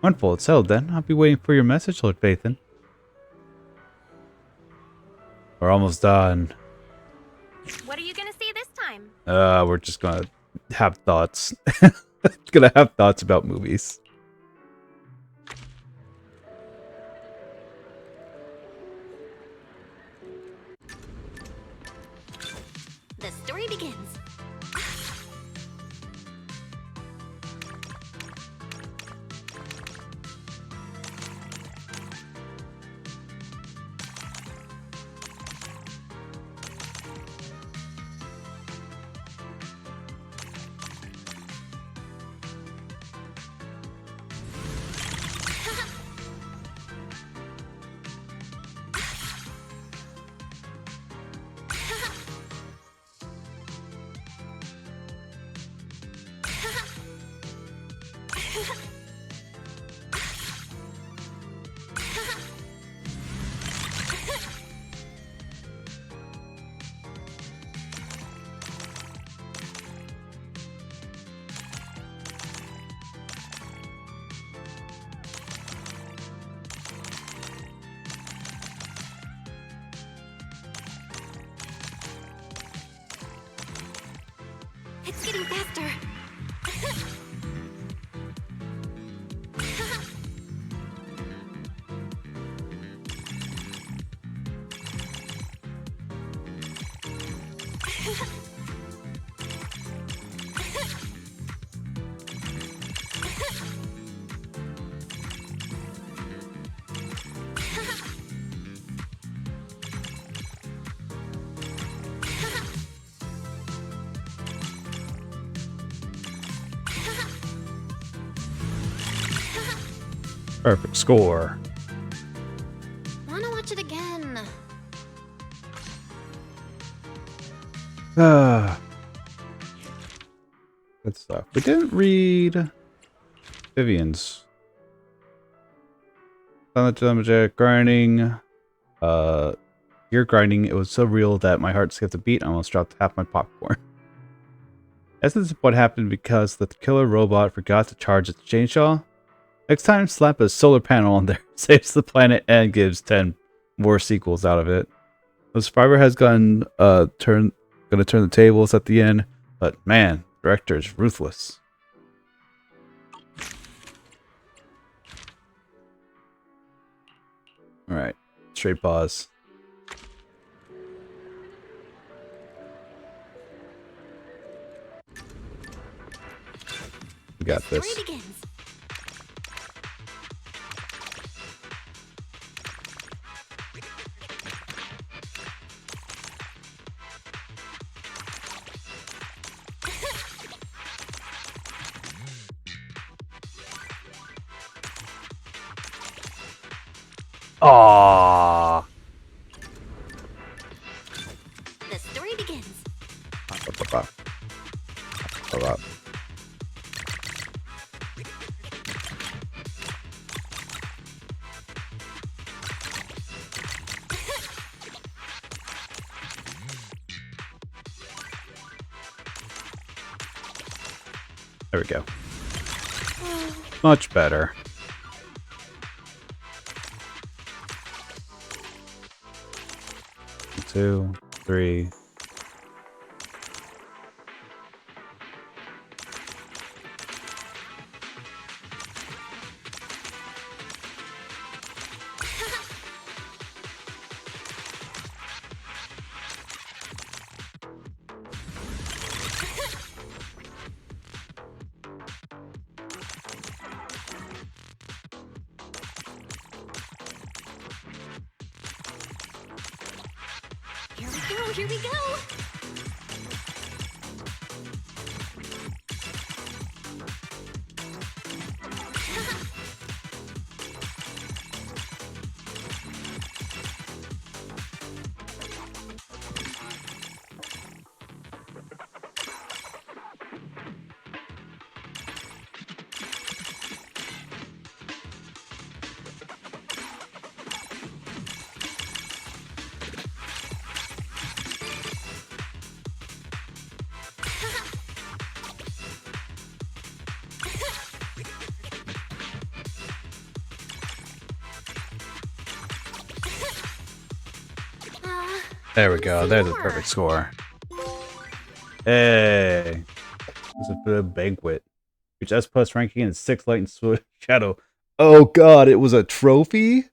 Wonderful, it's settled then. I'll be waiting for your message, Lord Vathan. We're almost done. What are you gonna see this time? We're just gonna have thoughts. Gonna have thoughts about movies. The story begins. It's getting faster. Perfect score. Wanna watch it again? Good stuff. We didn't read Vivian's. Silent Lumberjack grinding. Gear grinding. It was so real that my heart skipped a beat. I almost dropped half my popcorn. As this is what happened because the killer robot forgot to charge its chainsaw. Next time, slap a solar panel on there, saves the planet, and gives 10 more sequels out of it. The survivor has gonna turn the tables at the end, but man, director is ruthless. All right, straight pause. We got this. Story begins. Aww. The story begins. There we go. Much better. Two, three. Here we go. There we go. There's a perfect score. Hey. It's a big banquet. Reach S plus ranking in 6 light and swift shadow. Oh god, it was a trophy?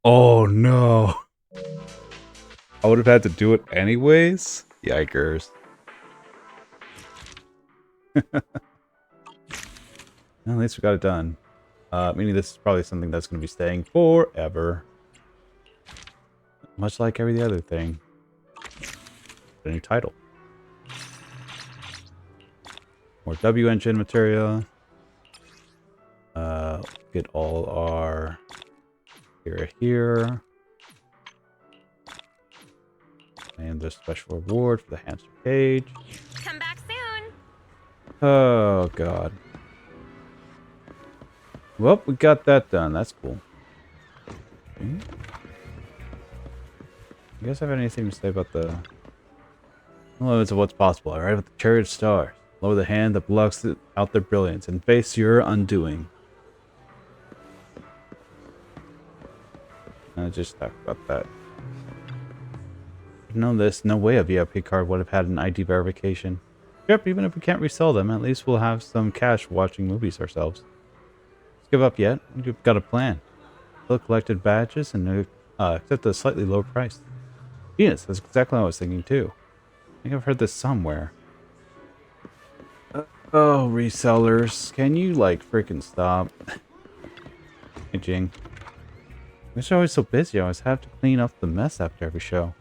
Oh no. I would have had to do it anyways? Yikers. Well, at least we got it done. Meaning this is probably something that's going to be staying forever. Much like every other thing. A new title. More W engine material. Get all our here. And the special reward for the hamster cage. Come back soon. Oh god. Well, we got that done. That's cool. Okay. You guys have anything to say about the limits of what's possible? Alright, with the chariot stars. Lower the hand that blocks out their brilliance and face your undoing. Just talk about that. If you know this, no way a VIP card would have had an ID verification. Yep, even if we can't resell them, at least we'll have some cash watching movies ourselves. Let's give up yet. We've got a plan. Still collected badges and accept a slightly lower price. Venus, that's exactly what I was thinking too. I think I've heard this somewhere. Oh, resellers. Can you, like, freaking stop? Hey, Jing. I wish I was so busy. I always have to clean up the mess after every show.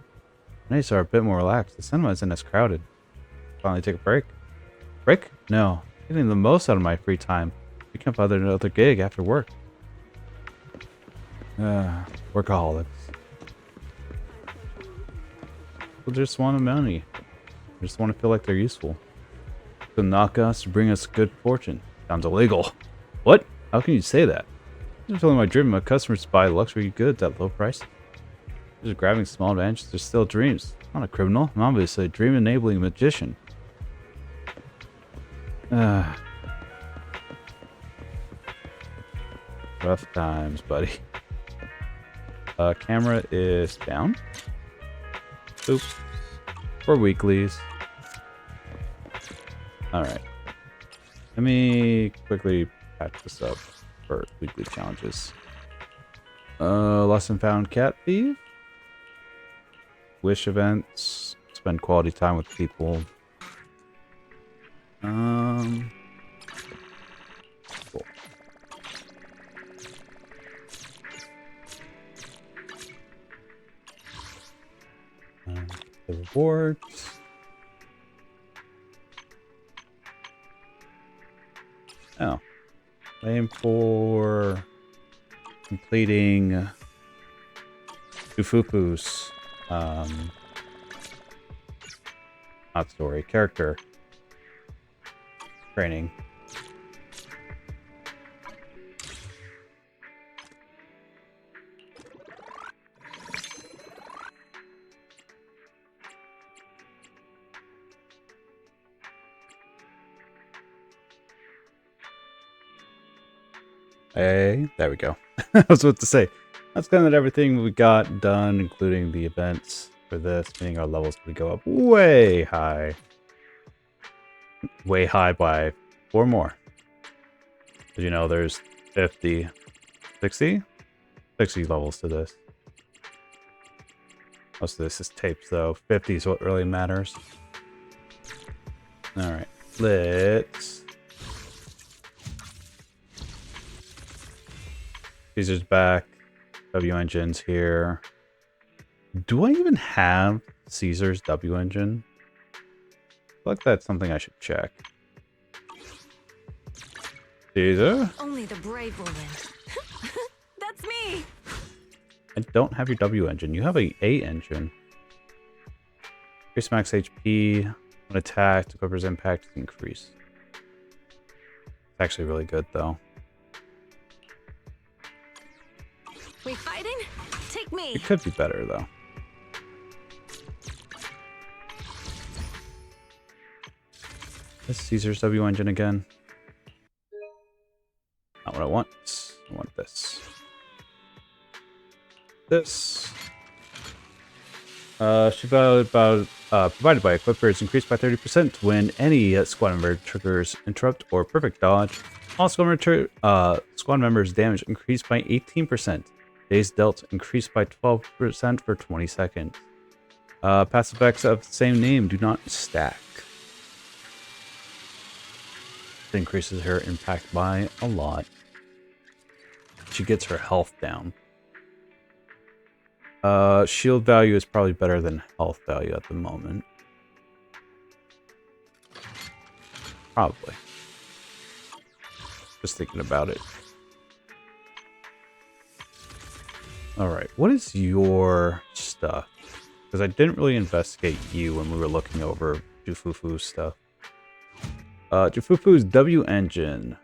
Nights are a bit more relaxed. The cinema isn't as crowded. Finally take a break. Break? No. Getting the most out of my free time. Picking up another gig after work. Workaholics. People just want money. They just want to feel like they're useful. To knock us to bring us good fortune. Sounds illegal. What? How can you say that? I'm telling my dream of customers to buy luxury goods at low prices. Just grabbing small advantages, they're still dreams. I'm not a criminal. I'm obviously a dream-enabling magician. Ah. Rough times, buddy. Camera is down. Oops. For weeklies. Alright. Let me quickly patch this up for weekly challenges. Lost and found cat thief. Wish events. Spend quality time with people. Cool. The rewards. Oh. Aim for completing Ufufu's not story, character training. Hey, there we go. I was about to say, that's kind of everything we got done, including the events for this, meaning our levels would go up way high. Way high by 4 more. As you know, there's 50, 60? 60 levels to this. Most of this is tapes, though. 50 is what really matters. Alright, let's... Caesar's back. W engine's here. Do I even have Caesar's W engine? I feel like that's something I should check. Caesar? Only the brave will win. That's me! I don't have your W engine. You have a engine. Increase max HP. When attacked, equipper's impact increase. It's actually really good, though. We fighting? Take me! It could be better, though. This is Caesar's W engine again. Not what I want. I want this. This. Provided by Equipper is increased by 30% when any squad member triggers interrupt or perfect dodge. All squad members' damage increased by 18%. Days dealt increased by 12% for 20 seconds. Passive effects of the same name do not stack. It increases her impact by a lot. She gets her health down. Shield value is probably better than health value at the moment. Probably. Just thinking about it. Alright, what is your stuff? Because I didn't really investigate you when we were looking over Jufufu's stuff. Jufufu's W engine.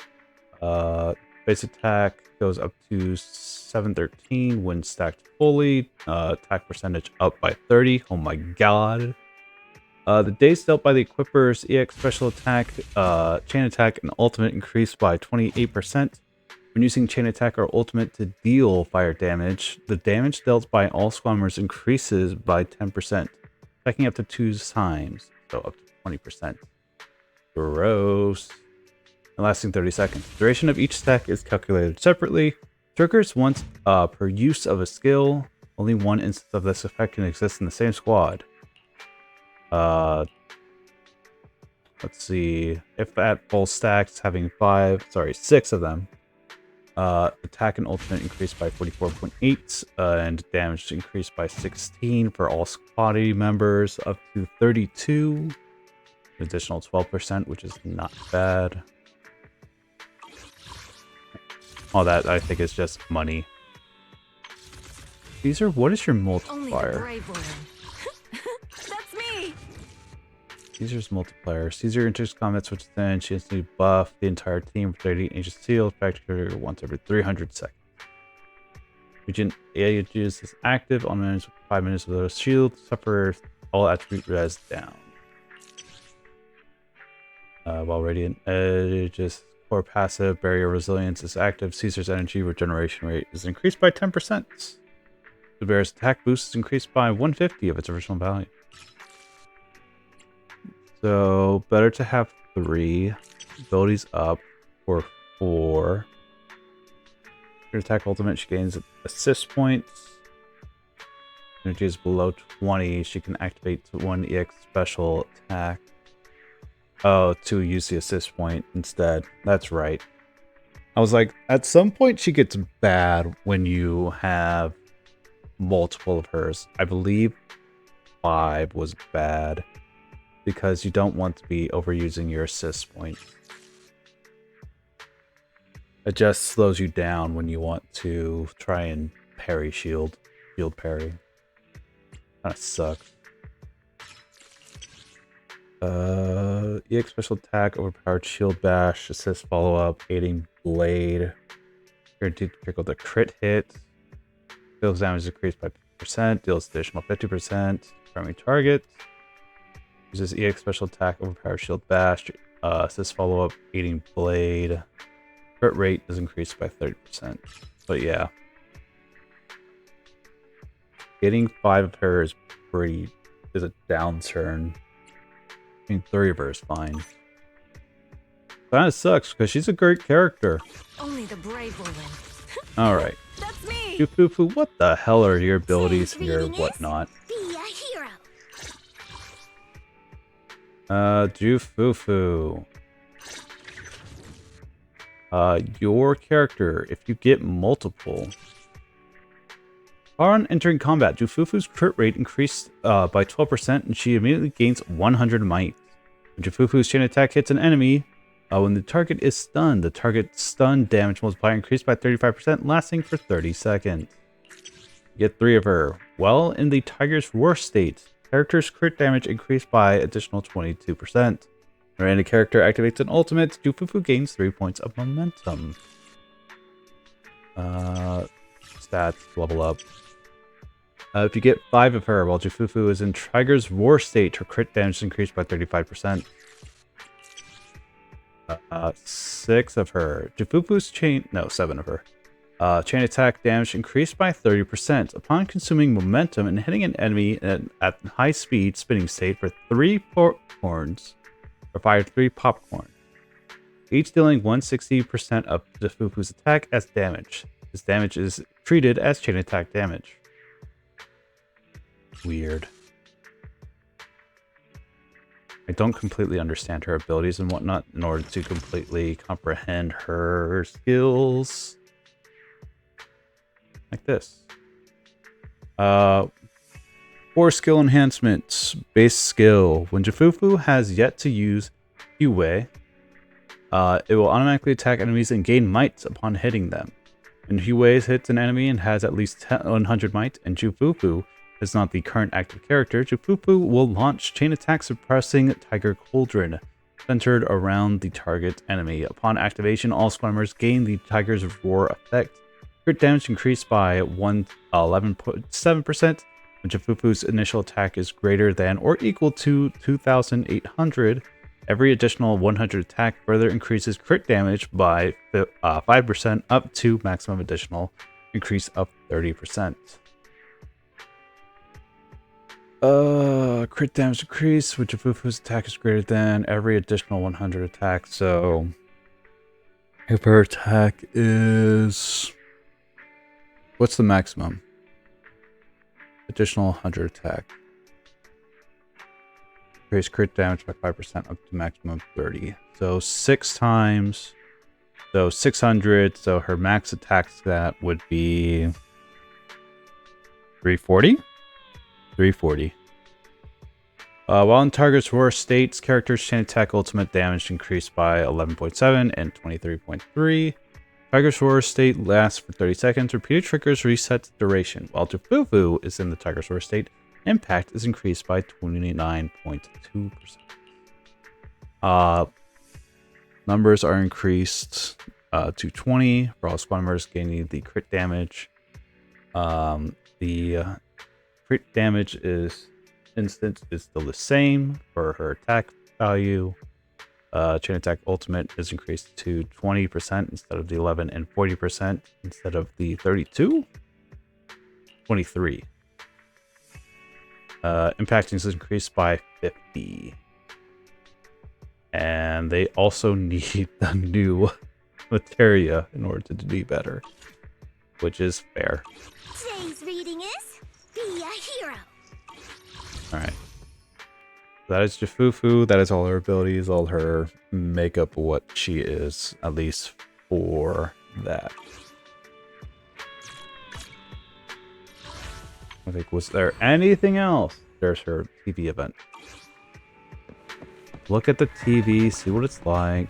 Base attack goes up to 713 when stacked fully. Attack percentage up by 30. Oh my god. The days dealt by the equipper's EX special attack, chain attack, and ultimate increased by 28%. When using chain attack or ultimate to deal fire damage, the damage dealt by all squad members increases by 10%, attacking up to 2 times, so up to 20%. Gross. And lasting 30 seconds. Duration of each stack is calculated separately. Triggers once per use of a skill. Only one instance of this effect can exist in the same squad. Let's see. If at full stacks, having 6 of them. Attack and ultimate increased by 44.8, and damage increased by 16 for all squad members, up to 32. An additional 12%, which is not bad. All that I think is just money. Caesar, what is your multiplier? Only the brave will win. That's me! Caesar's multiplier. Caesar enters combat switch then. She instantly buff the entire team for 30 ancient seal. Factor once every 300 seconds. Regent ages is active. On minutes with 5 minutes of the shield. Suffer all attribute res down. While Radiant Edge's core passive, Barrier Resilience is active, Caesar's energy regeneration rate is increased by 10%. The bear's attack boost is increased by 150 of its original value. So, better to have 3 abilities up or 4. Her attack ultimate, she gains assist points. Energy is below 20. She can activate 1 EX special attack. Oh, to use the assist point instead. That's right. I was like, at some point she gets bad when you have multiple of hers. I believe 5 was bad because you don't want to be overusing your assist point. It just slows you down when you want to try and parry shield parry. Kinda sucks. EX special attack, overpowered shield bash, assist follow up, aiding blade. Guaranteed to trickle the crit hit. Deals damage increased by 50%, deals additional 50%. Primary target. Uses EX special attack, overpowered shield bash, assist follow up, aiding blade. Crit rate is increased by 30%. But yeah. Getting 5 of her is a downturn. I mean, 3 of her is fine. Kinda sucks, because she's a great character. Only the brave will win. Alright. That's me! Jufufu, what the hell are your abilities and your whatnot? Be a hero. Jufufu. Your character, if you get multiple... Upon entering combat, Jufufu's crit rate increased by 12%, and she immediately gains 100 might. When Jufufu's chain attack hits an enemy, when the target is stunned, the target's stun damage multiplier increased by 35%, lasting for 30 seconds. Get 3 of her. While in the Tiger's Roar state, character's crit damage increased by additional 22%. When a character activates an ultimate, Jufufu gains 3 points of momentum. Stats, level up. If you get 5 of her while Jufufu is in Tiger's Roar state, her crit damage is increased by 35%. 6 of her. Jufufu's chain... No, 7 of her. Chain attack damage increased by 30% upon consuming momentum and hitting an enemy at high speed spinning state for 3 popcorns. Or fire 3 popcorn. Each dealing 160% of Jufufu's attack as damage. This damage is treated as chain attack damage. Weird. I don't completely understand her abilities and whatnot in order to completely comprehend her skills. Like this. 4 skill enhancements. Base skill. When Jufufu has yet to use Yue, it will automatically attack enemies and gain might upon hitting them. When Yue hits an enemy and has at least 100 might, and Jufufu is not the current active character, Jufufu will launch chain attack suppressing Tiger Cauldron, centered around the target enemy. Upon activation, all squad members gain the Tiger's Roar effect. Crit damage increased by 11.7% when Jufufu's initial attack is greater than or equal to 2,800. Every additional 100 attack further increases crit damage by 5% up to maximum additional increase of 30%. Crit damage increase when Jufufu's attack is greater than every additional 100 attack. So if her attack is... What's the maximum? Additional 100 attack. Increase crit damage by 5% up to maximum 30. So 6 times. So 600. So her max attack stat would be 340? 340. While in Tiger's Roar states, characters' chain attack ultimate damage increased by 11.7 and 23.3. Tiger's Roar state lasts for 30 seconds. Repeated triggers reset duration. While Jufufu is in the Tiger's Roar state, impact is increased by 29.2%. Numbers are increased to 20 for all squad members gaining the crit damage. The crit damage is instant is still the same for her attack value. Chain attack ultimate is increased to 20% instead of the 11 and 40% instead of the 32? 23. Impacting is increased by 50. And they also need the new materia in order to be better, which is fair. Today's reading is Be a Hero. Alright. That is Jafufu. That is all her abilities, all her makeup, what she is, at least for that. I think, was there anything else? There's her TV event. Look at the TV, see what it's like.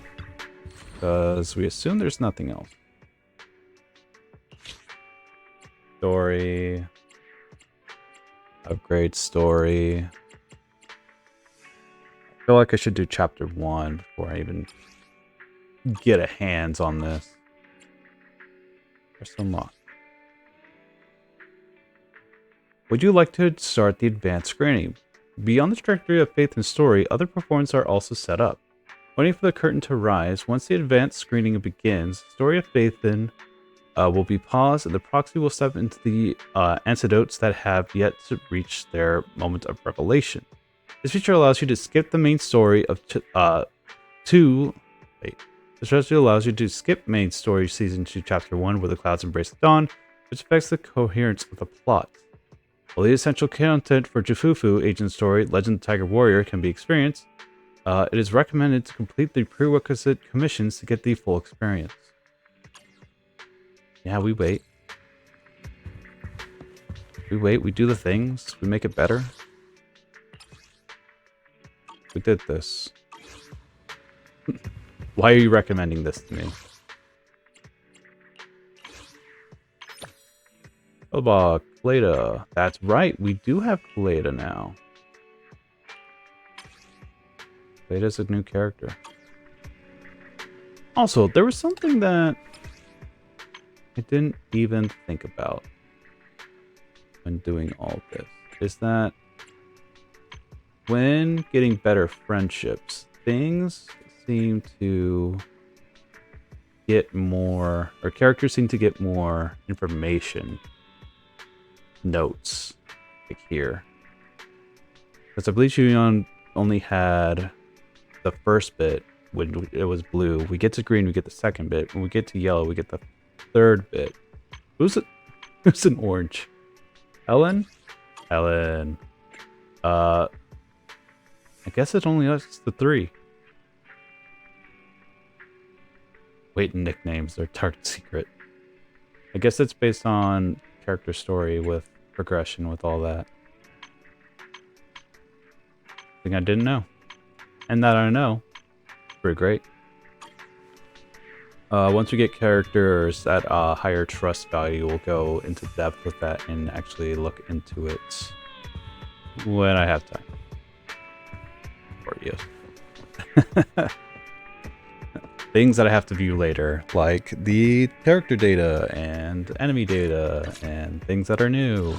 Because we assume there's nothing else. Story. Upgrade story. I feel like I should do chapter 1 before I even get a hands on this. There's some luck. Would you like to start the advanced screening? Beyond the trajectory of faith and story, other performances are also set up. Waiting for the curtain to rise, once the advanced screening begins, story of faith then will be paused and the proxy will step into the antidotes that have yet to reach their moment of revelation. This feature allows you to skip the main story of This strategy allows you to skip main story season 2 chapter 1 where the clouds embrace the dawn, which affects the coherence of the plot. While the essential content for Jufufu Agent Story Legend of the Tiger Warrior can be experienced, it is recommended to complete the prerequisite commissions to get the full experience. Yeah, we wait. We wait, we do the things, we make it better. We did this. Why are you recommending this to me? About Cleda. That's right, we do have Cleda now. Cleda's a new character. Also, there was something that I didn't even think about when doing all this. Is that when getting better friendships, things seem to get more, or characters seem to get more information notes, like here. Because I believe Shuyon only had the first bit when it was blue. We get to green, we get the second bit. When we get to yellow, we get the third bit. Who's it? Who's an orange? Helen? Helen. I guess it only lists the 3. Wait, nicknames, they're target secret. I guess it's based on character story with progression with all that. Thing I didn't know. And that I know. Pretty great. Once we get characters at a higher trust value, we'll go into depth with that and actually look into it when I have time. Or yes. Things that I have to view later, like the character data and enemy data and things that are new.